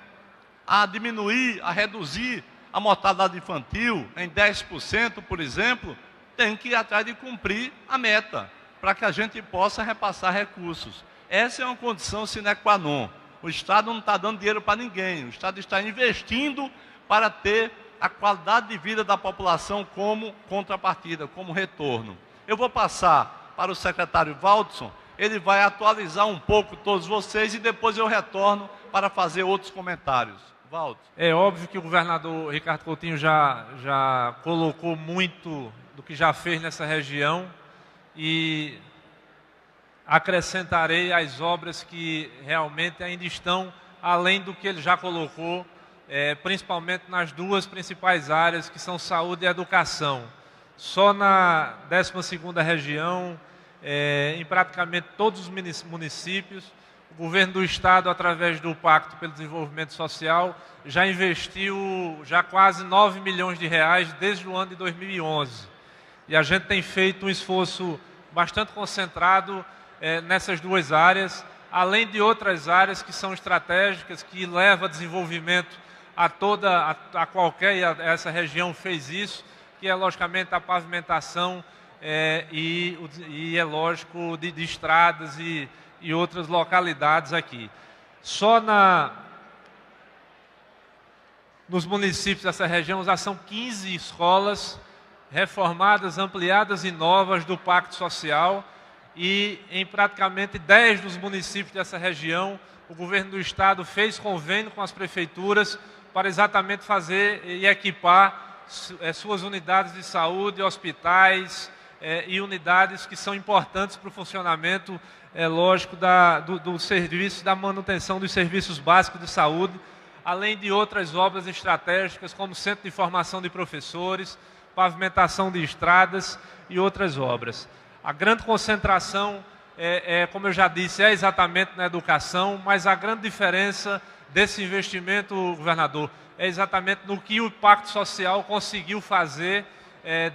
a diminuir, a reduzir a mortalidade infantil em 10%, por exemplo, tem que ir atrás de cumprir a meta, para que a gente possa repassar recursos. Essa é uma condição sine qua non. O Estado não está dando dinheiro para ninguém, o Estado está investindo para ter a qualidade de vida da população como contrapartida, como retorno. Eu vou passar para o secretário Valdson, ele vai atualizar um pouco todos vocês e depois eu retorno para fazer outros comentários. Valdson. É óbvio que o governador Ricardo Coutinho já colocou muito do que já fez nessa região e acrescentarei as obras que realmente ainda estão além do que ele já colocou, principalmente nas duas principais áreas, que são saúde e educação. Só na 12ª região, em praticamente todos os municípios, o governo do Estado, através do Pacto pelo Desenvolvimento Social, já investiu quase 9 milhões de reais desde o ano de 2011. E a gente tem feito um esforço bastante concentrado nessas duas áreas, além de outras áreas que são estratégicas, que levam a desenvolvimento a qualquer, e essa região fez isso, que é logicamente a pavimentação e é lógico de estradas e outras localidades aqui. Só nos municípios dessa região já são 15 escolas reformadas, ampliadas e novas do Pacto Social, e em praticamente 10 dos municípios dessa região, o governo do Estado fez convênio com as prefeituras para exatamente fazer e equipar suas unidades de saúde, hospitais e unidades que são importantes para o funcionamento, lógico, do serviço, da manutenção dos serviços básicos de saúde, além de outras obras estratégicas, como centro de formação de professores, pavimentação de estradas e outras obras. A grande concentração, como eu já disse, é exatamente na educação, mas a grande diferença desse investimento, governador, é exatamente no que o Pacto Social conseguiu fazer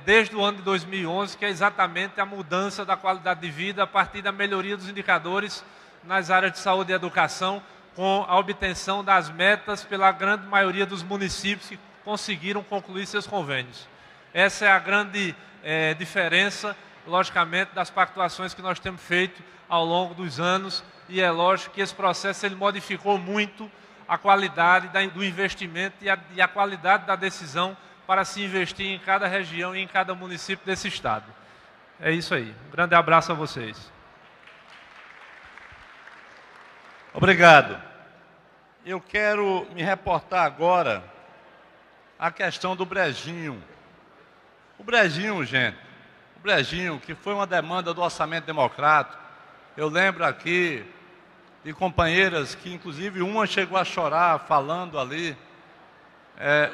desde o ano de 2011, que é exatamente a mudança da qualidade de vida a partir da melhoria dos indicadores nas áreas de saúde e educação, com a obtenção das metas pela grande maioria dos municípios que conseguiram concluir seus convênios. Essa é a grande diferença, logicamente, das pactuações que nós temos feito ao longo dos anos, e é lógico que esse processo ele modificou muito a qualidade do investimento e a qualidade da decisão para se investir em cada região e em cada município desse estado. É isso aí. Um grande abraço a vocês. Obrigado. Eu quero me reportar agora à questão do Brejinho. O Brejinho, gente, o Brejinho, que foi uma demanda do orçamento democrático, eu lembro aqui de companheiras que, inclusive, uma chegou a chorar falando ali.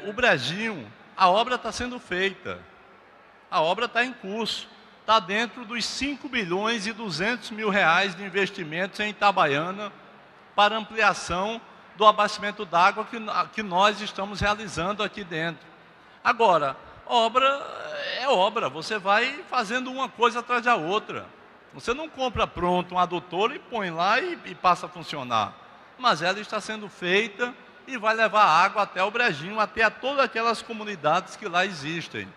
O Brejinho, a obra está sendo feita, a obra está em curso, está dentro dos 5 bilhões e 200 mil reais de investimentos em Itabaiana para ampliação do abastecimento d'água que nós estamos realizando aqui dentro. Agora, obra é obra, você vai fazendo uma coisa atrás da outra. Você não compra pronto um adutor e põe lá e passa a funcionar. Mas ela está sendo feita e vai levar água até o Brejinho, até a todas aquelas comunidades que lá existem.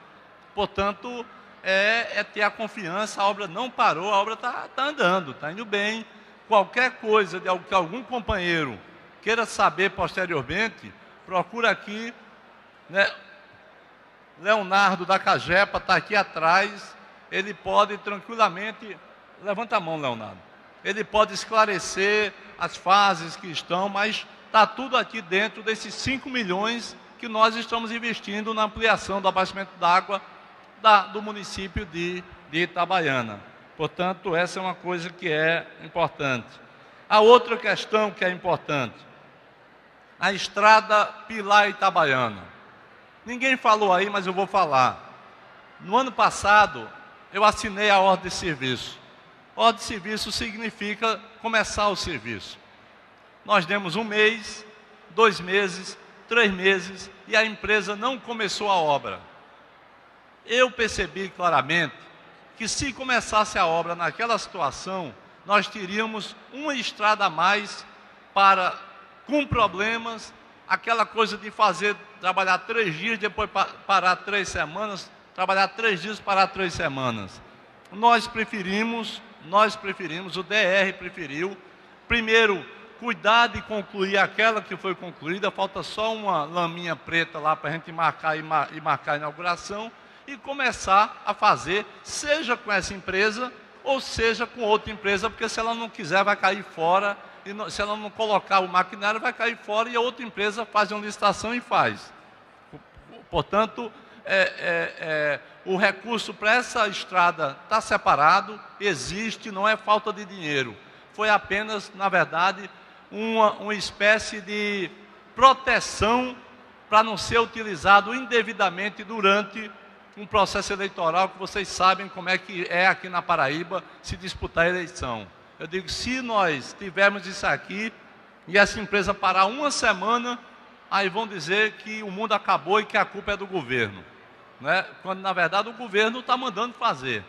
Portanto, é ter a confiança, a obra não parou, a obra está andando, está indo bem. Qualquer coisa que algum companheiro queira saber posteriormente, procura aqui, né? Leonardo da Cagepa está aqui atrás, ele pode tranquilamente, levanta a mão, Leonardo, ele pode esclarecer as fases que estão, mas está tudo aqui dentro desses 5 milhões que nós estamos investindo na ampliação do abastecimento d'água do município de Itabaiana. Portanto, essa é uma coisa que é importante. A outra questão que é importante, a estrada Pilar Itabaiana. Ninguém falou aí, mas eu vou falar. No ano passado, eu assinei a ordem de serviço. Ordem de serviço significa começar o serviço. Nós demos 1 mês, 2 meses, 3 meses, e a empresa não começou a obra. Eu percebi claramente que se começasse a obra naquela situação, nós teríamos uma estrada a mais com problemas, aquela coisa de trabalhar 3 dias, depois parar 3 semanas, trabalhar 3 dias, parar 3 semanas. Nós preferimos, o DR preferiu, primeiro, cuidar de concluir aquela que foi concluída, falta só uma laminha preta lá para a gente marcar a inauguração, e começar a fazer, seja com essa empresa, ou seja com outra empresa, porque se ela não quiser vai cair fora, e se ela não colocar o maquinário vai cair fora, e a outra empresa faz uma licitação e faz. Portanto, o recurso para essa estrada está separado, existe, não é falta de dinheiro. Foi apenas, na verdade, uma espécie de proteção para não ser utilizado indevidamente durante um processo eleitoral, que vocês sabem como é que é aqui na Paraíba se disputar a eleição. Eu digo, se nós tivermos isso aqui e essa empresa parar uma semana, aí vão dizer que o mundo acabou e que a culpa é do governo, né? Quando na verdade o governo está mandando fazer.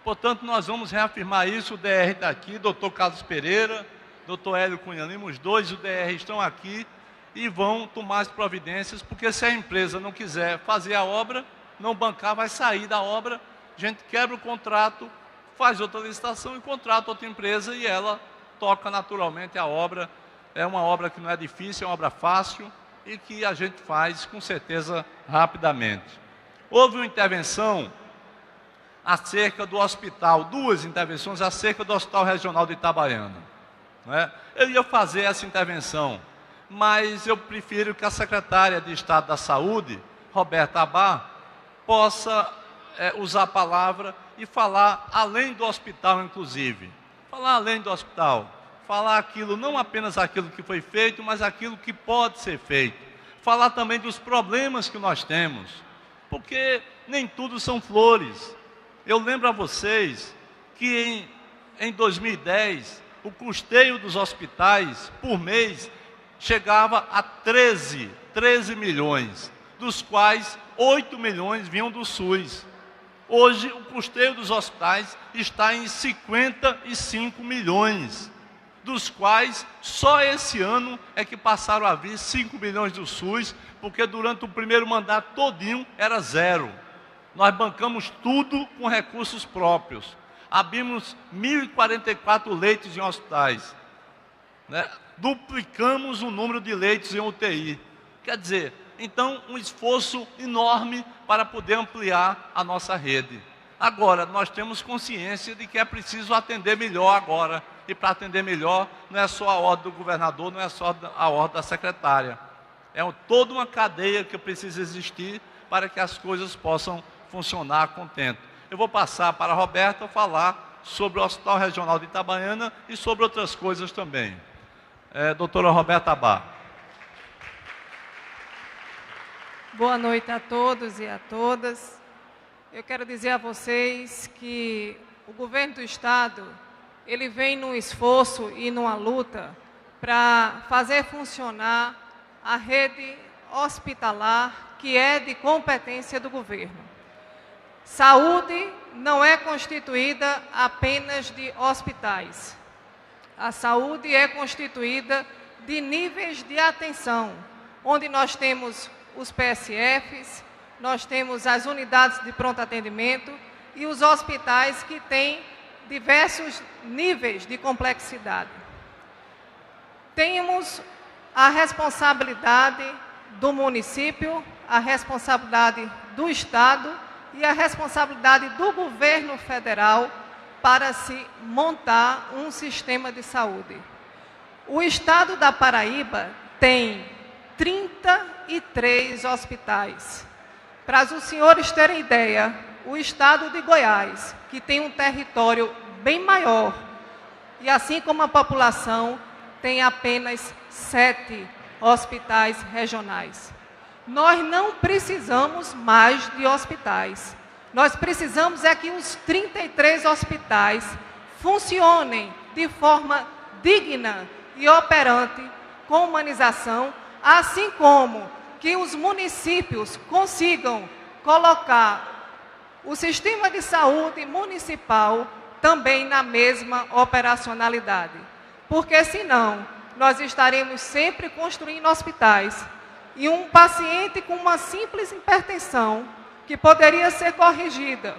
Portanto, nós vamos reafirmar isso. O DR está aqui, doutor Carlos Pereira, doutor Hélio Cunha Lima, os dois do DR estão aqui e vão tomar as providências, porque se a empresa não quiser fazer a obra, não bancar, vai sair da obra, a gente quebra o contrato, faz outra licitação e contrata outra empresa e ela toca naturalmente a obra. É uma obra que não é difícil, é uma obra fácil e que a gente faz com certeza rapidamente. Houve uma intervenção acerca do hospital, 2 intervenções acerca do Hospital Regional de Itabaiana, né? Eu ia fazer essa intervenção, mas eu prefiro que a secretária de Estado da Saúde, Roberta Abá, possa usar a palavra e falar além do hospital, inclusive. Falar além do hospital. Falar aquilo, não apenas aquilo que foi feito, mas aquilo que pode ser feito. Falar também dos problemas que nós temos, porque nem tudo são flores. Eu lembro a vocês que em 2010, o custeio dos hospitais por mês chegava a 13 milhões, dos quais 8 milhões vinham do SUS. Hoje, o custeio dos hospitais está em 55 milhões, dos quais só esse ano é que passaram a vir 5 milhões do SUS, porque durante o primeiro mandato todinho era 0. Nós bancamos tudo com recursos próprios. Abrimos 1.044 leitos em hospitais, né? Duplicamos o número de leitos em UTI. Quer dizer, então, um esforço enorme para poder ampliar a nossa rede. Agora, nós temos consciência de que é preciso atender melhor agora. E para atender melhor, não é só a ordem do governador, não é só a ordem da secretária. É toda uma cadeia que precisa existir para que as coisas possam funcionar a contento. Eu vou passar para a Roberta falar sobre o Hospital Regional de Itabaiana e sobre outras coisas também. Doutora Roberta Abá. Boa noite a todos e a todas. Eu quero dizer a vocês que o governo do Estado, ele vem num esforço e numa luta para fazer funcionar a rede hospitalar que é de competência do governo. Saúde não é constituída apenas de hospitais. A saúde é constituída de níveis de atenção, onde nós temos os PSFs, nós temos as unidades de pronto atendimento e os hospitais que têm diversos níveis de complexidade. Temos a responsabilidade do município, a responsabilidade do Estado e a responsabilidade do governo federal para se montar um sistema de saúde. O Estado da Paraíba tem 33 hospitais. Para os senhores terem ideia, o Estado de Goiás, que tem um território bem maior, e assim como a população, tem apenas 7 hospitais regionais. Nós não precisamos mais de hospitais. Nós precisamos é que os 33 hospitais funcionem de forma digna e operante, com humanização, assim como que os municípios consigam colocar o sistema de saúde municipal também na mesma operacionalidade. Porque senão, nós estaremos sempre construindo hospitais e um paciente com uma simples hipertensão que poderia ser corrigida.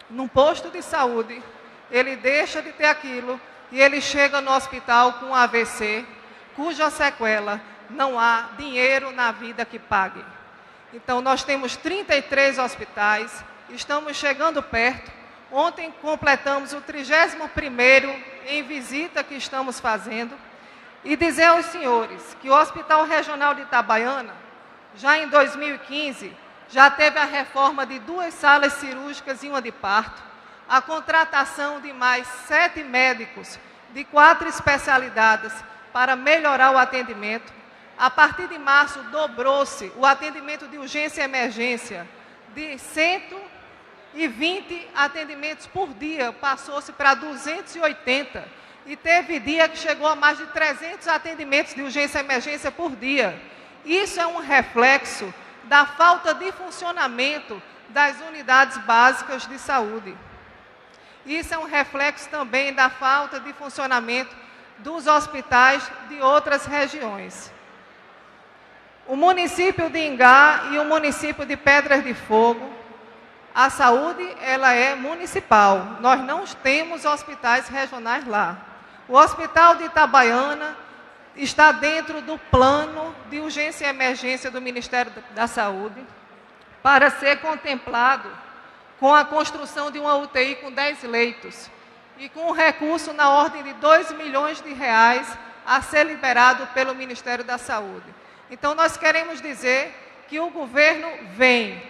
Num posto de saúde, ele deixa de ter aquilo e ele chega no hospital com um AVC, cuja sequela não há dinheiro na vida que pague. Então, nós temos 33 hospitais, estamos chegando perto. Ontem completamos o 31º em visita que estamos fazendo. E dizer aos senhores que o Hospital Regional de Itabaiana, já em 2015, já teve a reforma de 2 salas cirúrgicas e uma de parto, a contratação de mais 7 médicos de 4 especialidades para melhorar o atendimento. A partir de março, dobrou-se o atendimento de urgência e emergência de 120 atendimentos por dia, passou-se para 280. E teve dia que chegou a mais de 300 atendimentos de urgência e emergência por dia. Isso é um reflexo da falta de funcionamento das unidades básicas de saúde. Isso é um reflexo também da falta de funcionamento dos hospitais de outras regiões. O município de Ingá e o município de Pedras de Fogo, a saúde ela é municipal. Nós não temos hospitais regionais lá. O Hospital de Itabaiana está dentro do plano de urgência e emergência do Ministério da Saúde para ser contemplado com a construção de uma UTI com 10 leitos e com um recurso na ordem de R$2 milhões a ser liberado pelo Ministério da Saúde. Então, nós queremos dizer que o governo vem,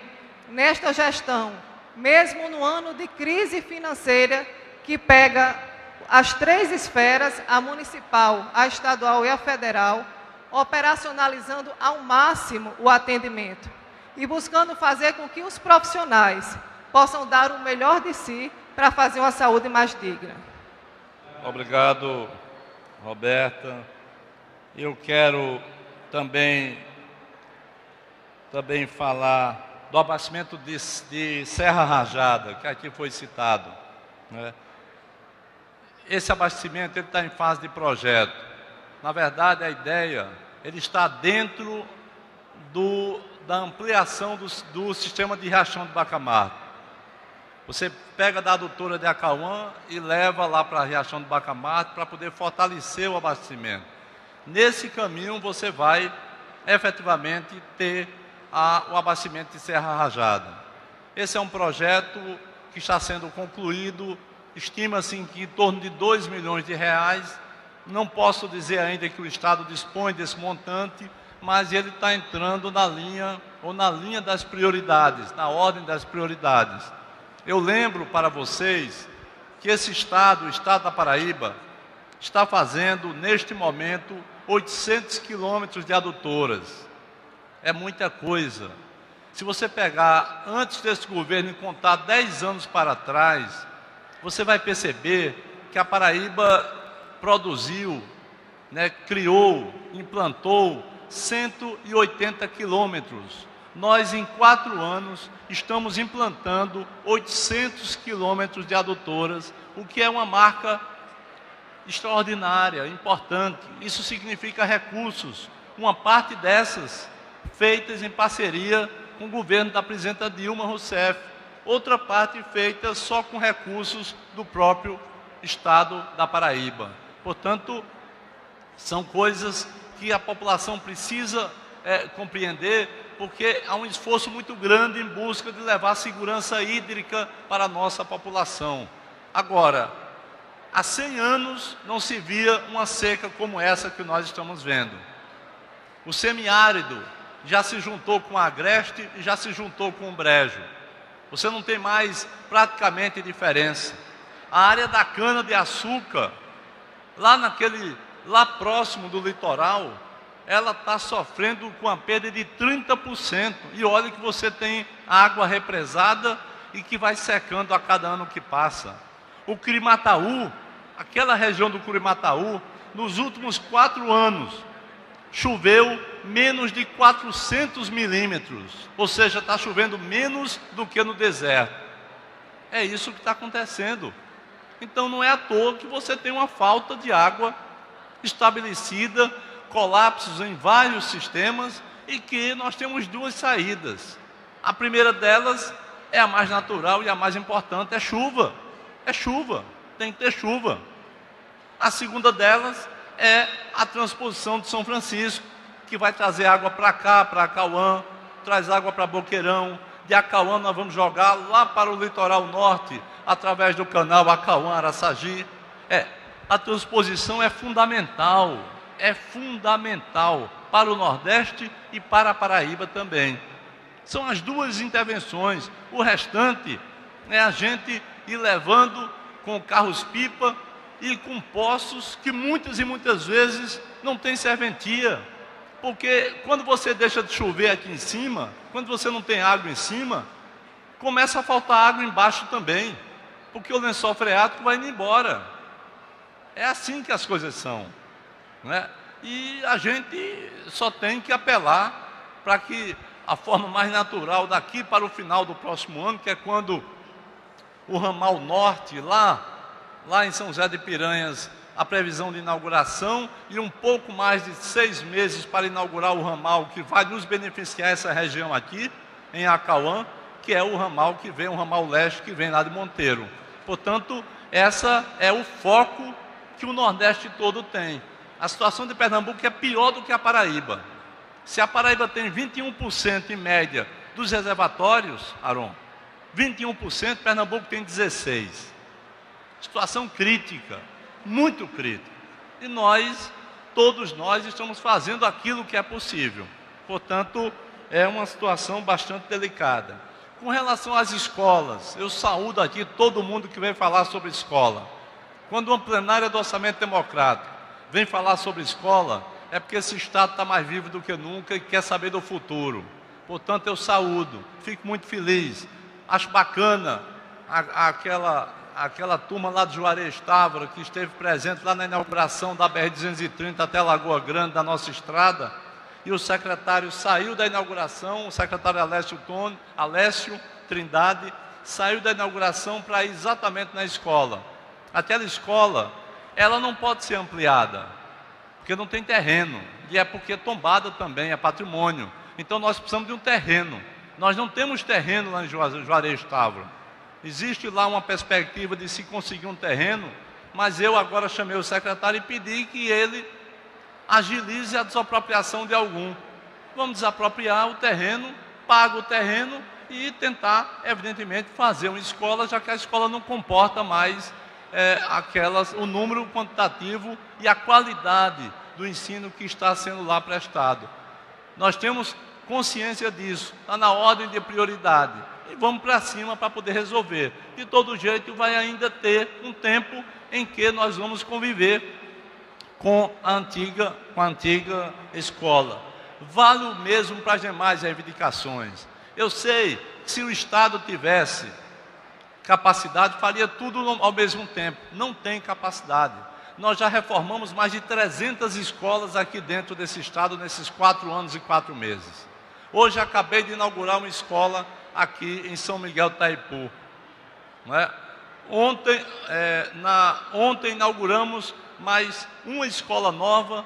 nesta gestão, mesmo no ano de crise financeira, que pega as 3 esferas, a municipal, a estadual e a federal, operacionalizando ao máximo o atendimento e buscando fazer com que os profissionais possam dar o melhor de si para fazer uma saúde mais digna. Obrigado, Roberta. Eu quero também falar do abastecimento de Serra Rajada, que aqui foi citado, né? Esse abastecimento está em fase de projeto. Na verdade, a ideia ele está dentro da ampliação do sistema de Riachão do Bacamarte. Você pega da adutora de Acauã e leva lá para Riachão do Bacamarte para poder fortalecer o abastecimento. Nesse caminho, você vai efetivamente ter o abastecimento de Serra Rajada. Esse é um projeto que está sendo concluído. Estima-se que em torno de R$2 milhões. Não posso dizer ainda que o Estado dispõe desse montante, mas ele está entrando na linha das prioridades, na ordem das prioridades. Eu lembro para vocês que esse Estado, o Estado da Paraíba, está fazendo, neste momento, 800 quilômetros de adutoras. É muita coisa. Se você pegar, antes desse governo, e contar 10 anos para trás, você vai perceber que a Paraíba produziu, criou, implantou 180 quilômetros. Nós, em 4 anos, estamos implantando 800 quilômetros de adutoras, o que é uma marca extraordinária, importante. Isso significa recursos, uma parte dessas feitas em parceria com o governo da presidenta Dilma Rousseff, outra parte feita só com recursos do próprio Estado da Paraíba. Portanto, são coisas que a população precisa compreender, porque há um esforço muito grande em busca de levar segurança hídrica para a nossa população. Agora, há 100 anos não se via uma seca como essa que nós estamos vendo. O semiárido já se juntou com a agreste e já se juntou com o brejo. Você não tem mais praticamente diferença. A área da cana-de-açúcar, lá próximo do litoral, ela está sofrendo com a perda de 30%. E olha que você tem água represada e que vai secando a cada ano que passa. O Curimataú, aquela região do Curimataú, nos últimos 4 anos, choveu menos de 400 milímetros, ou seja, está chovendo menos do que no deserto. É isso que está acontecendo. Então não é à toa que você tem uma falta de água estabelecida, colapsos em vários sistemas, e que nós temos 2 saídas. A primeira delas é a mais natural e a mais importante, é chuva. É chuva, tem que ter chuva. A segunda delas é a transposição de São Francisco, que vai trazer água para cá, para Acauã, traz água para Boqueirão. De Acauã nós vamos jogar lá para o litoral norte, através do canal Acauã-Araçagi. A transposição é fundamental para o Nordeste e para a Paraíba também. São as duas intervenções. O restante é a gente ir levando com carros-pipa e com poços que muitas e muitas vezes não tem serventia. Porque quando você deixa de chover aqui em cima, quando você não tem água em cima, começa a faltar água embaixo também, porque o lençol freático vai indo embora. É assim que as coisas são, né? E a gente só tem que apelar para que a forma mais natural daqui para o final do próximo ano, que é quando o ramal norte, lá em São José de Piranhas, a previsão de inauguração, e um pouco mais de 6 meses para inaugurar o ramal que vai nos beneficiar essa região aqui, em Acauã, que é o ramal que vem, o ramal leste que vem lá de Monteiro. Portanto, essa é o foco que o Nordeste todo tem. A situação de Pernambuco é pior do que a Paraíba. Se a Paraíba tem 21% em média dos reservatórios, Aron, 21%, Pernambuco tem 16%. Situação crítica, muito crítica. E todos nós estamos fazendo aquilo que é possível. Portanto, é uma situação bastante delicada. Com relação às escolas, eu saúdo aqui todo mundo que vem falar sobre escola. Quando uma plenária do Orçamento Democrático vem falar sobre escola, é porque esse Estado está mais vivo do que nunca e quer saber do futuro. Portanto, eu saúdo, fico muito feliz. Acho bacana aquela turma lá de Juarez Távora, que esteve presente lá na inauguração da BR-230 até Lagoa Grande, da nossa estrada, e o secretário saiu da inauguração, o secretário Alessio Trindade, saiu da inauguração para ir exatamente na escola. Aquela escola, ela não pode ser ampliada, porque não tem terreno, e é porque é tombada também, é patrimônio. Então nós precisamos de um terreno. Nós não temos terreno lá em Juarez Távora. Existe lá uma perspectiva de se conseguir um terreno, mas eu agora chamei o secretário e pedi que ele agilize a desapropriação de algum. Vamos desapropriar o terreno, paga o terreno e tentar, evidentemente, fazer uma escola, já que a escola não comporta mais o número quantitativo e a qualidade do ensino que está sendo lá prestado. Nós temos consciência disso, está na ordem de prioridade. E vamos para cima para poder resolver. De todo jeito, vai ainda ter um tempo em que nós vamos conviver com a antiga escola. Vale o mesmo para as demais reivindicações. Eu sei que se o Estado tivesse capacidade, faria tudo ao mesmo tempo. Não tem capacidade. Nós já reformamos mais de 300 escolas aqui dentro desse Estado nesses 4 anos e 4 meses. Hoje acabei de inaugurar uma escola aqui em São Miguel do Taipu. Ontem inauguramos mais uma escola nova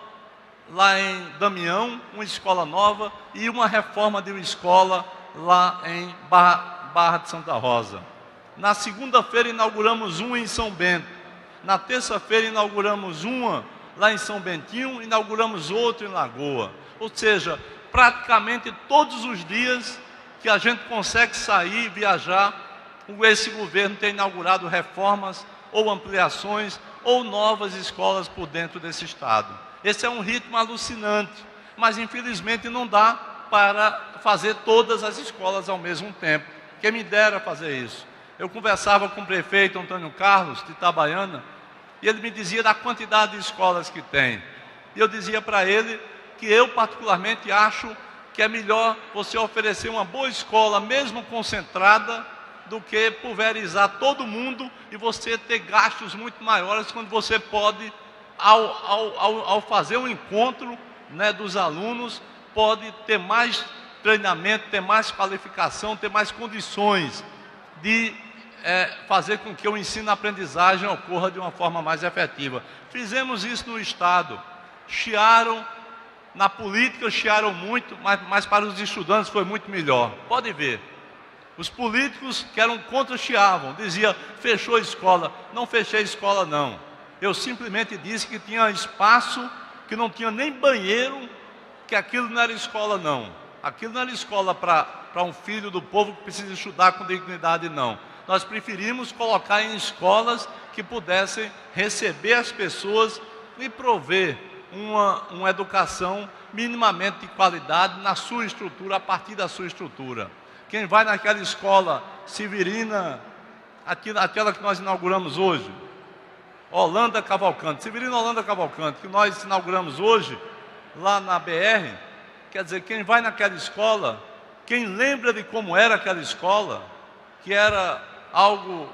lá em Damião, uma escola nova e uma reforma de uma escola lá em Barra de Santa Rosa. Na segunda-feira inauguramos uma em São Bento. Na terça-feira inauguramos uma lá em São Bentinho, inauguramos outra em Lagoa. Ou seja, praticamente todos os dias que a gente consegue sair e viajar, esse governo tem inaugurado reformas ou ampliações ou novas escolas por dentro desse Estado. Esse é um ritmo alucinante, mas infelizmente não dá para fazer todas as escolas ao mesmo tempo. Quem me dera fazer isso. Eu conversava com o prefeito Antônio Carlos, de Itabaiana, e ele me dizia da quantidade de escolas que tem. E eu dizia para ele que eu particularmente acho que é melhor você oferecer uma boa escola, mesmo concentrada, do que pulverizar todo mundo e você ter gastos muito maiores quando você pode, ao fazer um encontro, né, dos alunos, pode ter mais treinamento, ter mais qualificação, ter mais condições de fazer com que o ensino-aprendizagem ocorra de uma forma mais efetiva. Fizemos isso no Estado. Chiaram Na política chiaram muito, mas para os estudantes foi muito melhor. Pode ver. Os políticos que eram contra chiavam, dizia, fechou a escola. Não fechei a escola, não. Eu simplesmente disse que tinha espaço, que não tinha nem banheiro, que aquilo não era escola, não. Aquilo não era escola para um filho do povo que precisa estudar com dignidade, não. Nós preferimos colocar em escolas que pudessem receber as pessoas e prover uma educação minimamente de qualidade na sua estrutura, a partir da sua estrutura. Quem vai naquela escola Severina, aquela que nós inauguramos hoje, Holanda Cavalcante, Severina Holanda Cavalcante, que nós inauguramos hoje, lá na BR, quer dizer, quem vai naquela escola, quem lembra de como era aquela escola, que era algo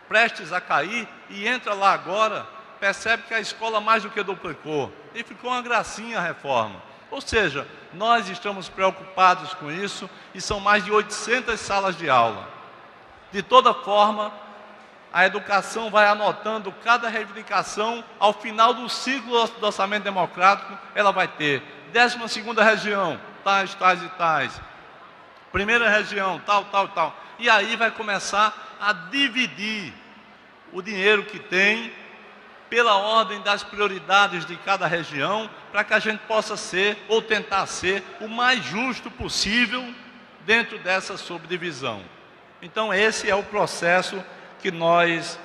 prestes a cair, e entra lá agora, percebe que a escola mais do que duplicou, e ficou uma gracinha a reforma. Ou seja, nós estamos preocupados com isso, e são mais de 800 salas de aula. De toda forma, a educação vai anotando cada reivindicação, ao final do ciclo do orçamento democrático, ela vai ter 12ª região, tais, tais e tais. Primeira região, tal, tal, tal. E aí vai começar a dividir o dinheiro que tem pela ordem das prioridades de cada região, para que a gente possa ser, ou tentar ser, o mais justo possível dentro dessa subdivisão. Então esse é o processo que nós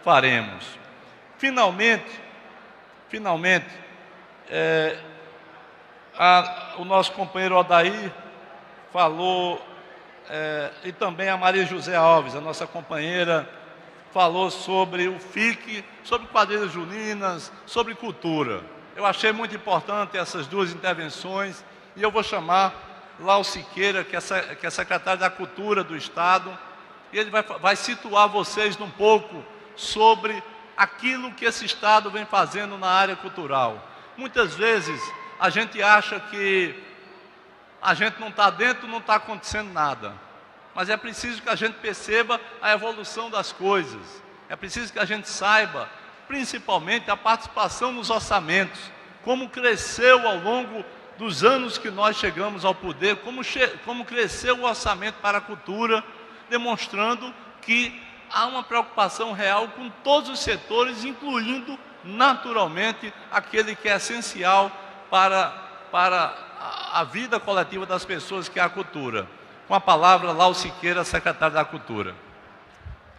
faremos. Finalmente, o nosso companheiro Odair falou, e também a Maria José Alves, a nossa companheira, falou sobre o FIC, sobre quadrilhas juninas, sobre cultura. Eu achei muito importante essas duas intervenções, e eu vou chamar Lau Siqueira, que é secretário da Cultura do Estado, e ele vai situar vocês um pouco sobre aquilo que esse Estado vem fazendo na área cultural. Muitas vezes a gente acha que a gente não está dentro, não está acontecendo nada. Mas é preciso que a gente perceba a evolução das coisas. É preciso que a gente saiba, principalmente, a participação nos orçamentos, como cresceu ao longo dos anos que nós chegamos ao poder, como cresceu o orçamento para a cultura, demonstrando que há uma preocupação real com todos os setores, incluindo, naturalmente, aquele que é essencial para a vida coletiva das pessoas, que é a cultura. Com a palavra, Lau Siqueira, secretário da Cultura.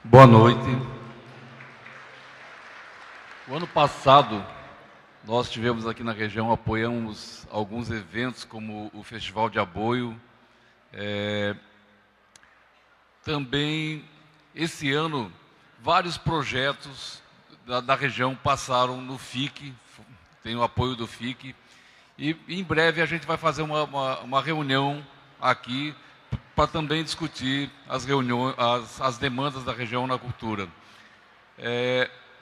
Boa noite. O ano passado, nós tivemos aqui na região, apoiamos alguns eventos, como o Festival de Aboio. Também, esse ano, vários projetos da região passaram no FIC, tem o apoio do FIC, e em breve a gente vai fazer uma reunião aqui, para também discutir as demandas da região na cultura.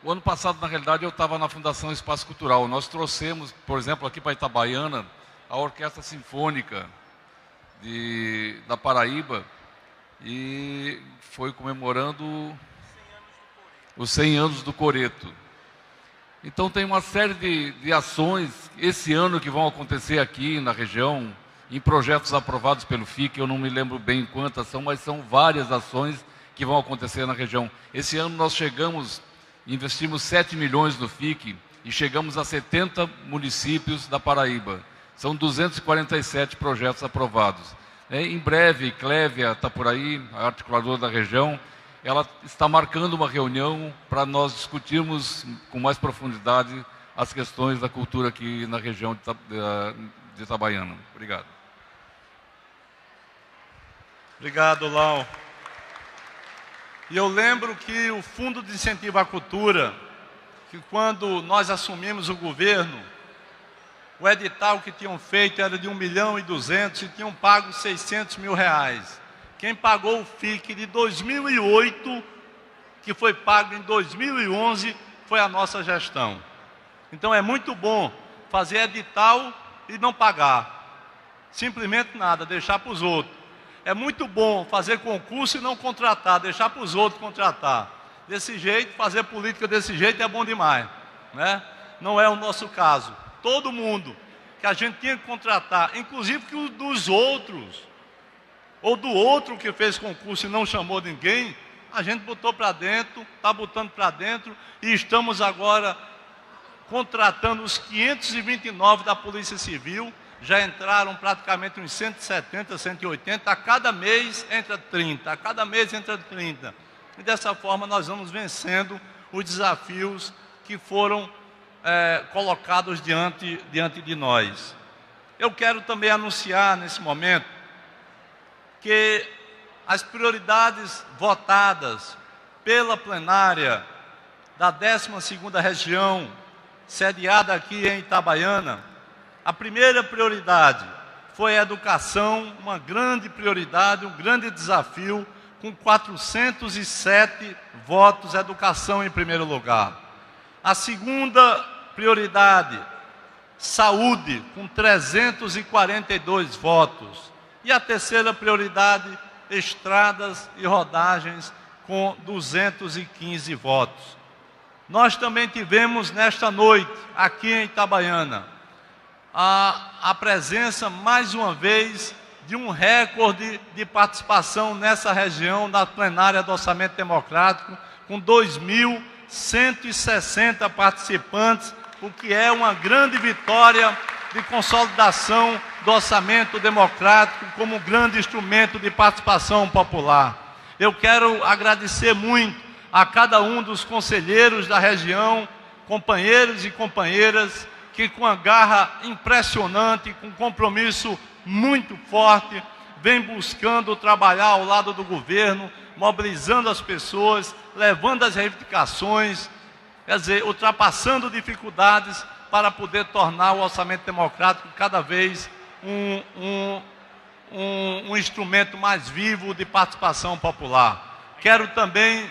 O ano passado, na realidade, eu estava na Fundação Espaço Cultural. Nós trouxemos, por exemplo, aqui para Itabaiana, a Orquestra Sinfônica da Paraíba, e foi comemorando os 100 anos do Coreto. Então tem uma série de ações esse ano que vão acontecer aqui na região, em projetos aprovados pelo FIC, eu não me lembro bem quantas são, mas são várias ações que vão acontecer na região. Esse ano nós investimos 7 milhões no FIC e chegamos a 70 municípios da Paraíba. São 247 projetos aprovados. Em breve, Clévia está por aí, a articuladora da região, ela está marcando uma reunião para nós discutirmos com mais profundidade as questões da cultura aqui na região de Itabaiana. Obrigado. Obrigado, Lau. E eu lembro que o Fundo de Incentivo à Cultura, que quando nós assumimos o governo, o edital que tinham feito era de 1.200.000 e tinham pago 600 mil reais. Quem pagou o FIC de 2008, que foi pago em 2011, foi a nossa gestão. Então é muito bom fazer edital e não pagar. Simplesmente nada, deixar para os outros. É muito bom fazer concurso e não contratar, deixar para os outros contratar. Desse jeito, fazer política desse jeito é bom demais, né? Não é o nosso caso. Todo mundo que a gente tinha que contratar, inclusive que o dos outros, ou do outro que fez concurso e não chamou ninguém, a gente botou para dentro, está botando para dentro, e estamos agora contratando os 529 da Polícia Civil, já entraram praticamente uns 170, 180, a cada mês entra 30, a cada mês entra 30. E dessa forma nós vamos vencendo os desafios que foram colocados diante de nós. Eu quero também anunciar nesse momento que as prioridades votadas pela plenária da 12ª região, sediada aqui em Itabaiana, a primeira prioridade foi a educação, uma grande prioridade, um grande desafio, com 407 votos, educação em primeiro lugar. A segunda prioridade, saúde, com 342 votos. E a terceira prioridade, estradas e rodagens, com 215 votos. Nós também tivemos nesta noite, aqui em Itabaiana, a presença, mais uma vez, de um recorde de participação nessa região, na plenária do Orçamento Democrático, com 2.160 participantes, o que é uma grande vitória de consolidação do orçamento democrático como grande instrumento de participação popular. Eu quero agradecer muito a cada um dos conselheiros da região, companheiros e companheiras, que com a garra impressionante, com compromisso muito forte, vem buscando trabalhar ao lado do governo, mobilizando as pessoas, levando as reivindicações, quer dizer, ultrapassando dificuldades para poder tornar o orçamento democrático cada vez um instrumento mais vivo de participação popular. Quero também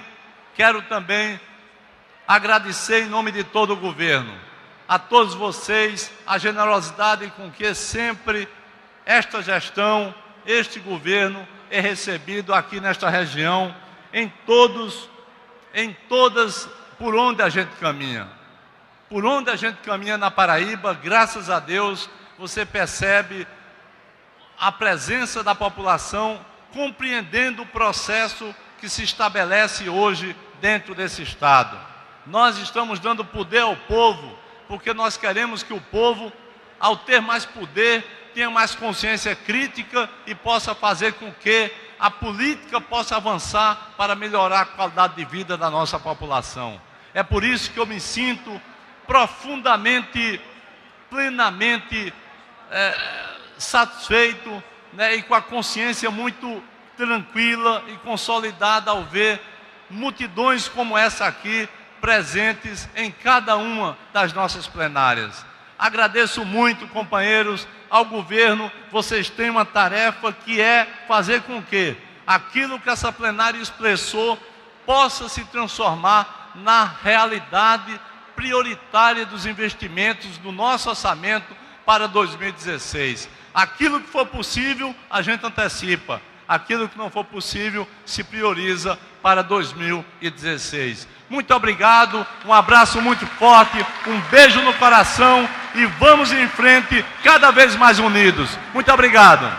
agradecer em nome de todo o governo a todos vocês a generosidade com que sempre esta gestão, este governo é recebido aqui nesta região, em todas, por onde a gente caminha. Por onde a gente caminha na Paraíba, graças a Deus, você percebe a presença da população compreendendo o processo que se estabelece hoje dentro desse Estado. Nós estamos dando poder ao povo, porque nós queremos que o povo, ao ter mais poder, tenha mais consciência crítica e possa fazer com que a política possa avançar para melhorar a qualidade de vida da nossa população. É por isso que eu me sinto profundamente, plenamente satisfeito, né, e com a consciência muito tranquila e consolidada ao ver multidões como essa aqui presentes em cada uma das nossas plenárias. Agradeço muito, companheiros, ao governo. Vocês têm uma tarefa que é fazer com que aquilo que essa plenária expressou possa se transformar na realidade prioritária dos investimentos do nosso orçamento para 2016. Aquilo que for possível, a gente antecipa. Aquilo que não for possível, se prioriza para 2016. Muito obrigado, um abraço muito forte, um beijo no coração e vamos em frente cada vez mais unidos. Muito obrigado.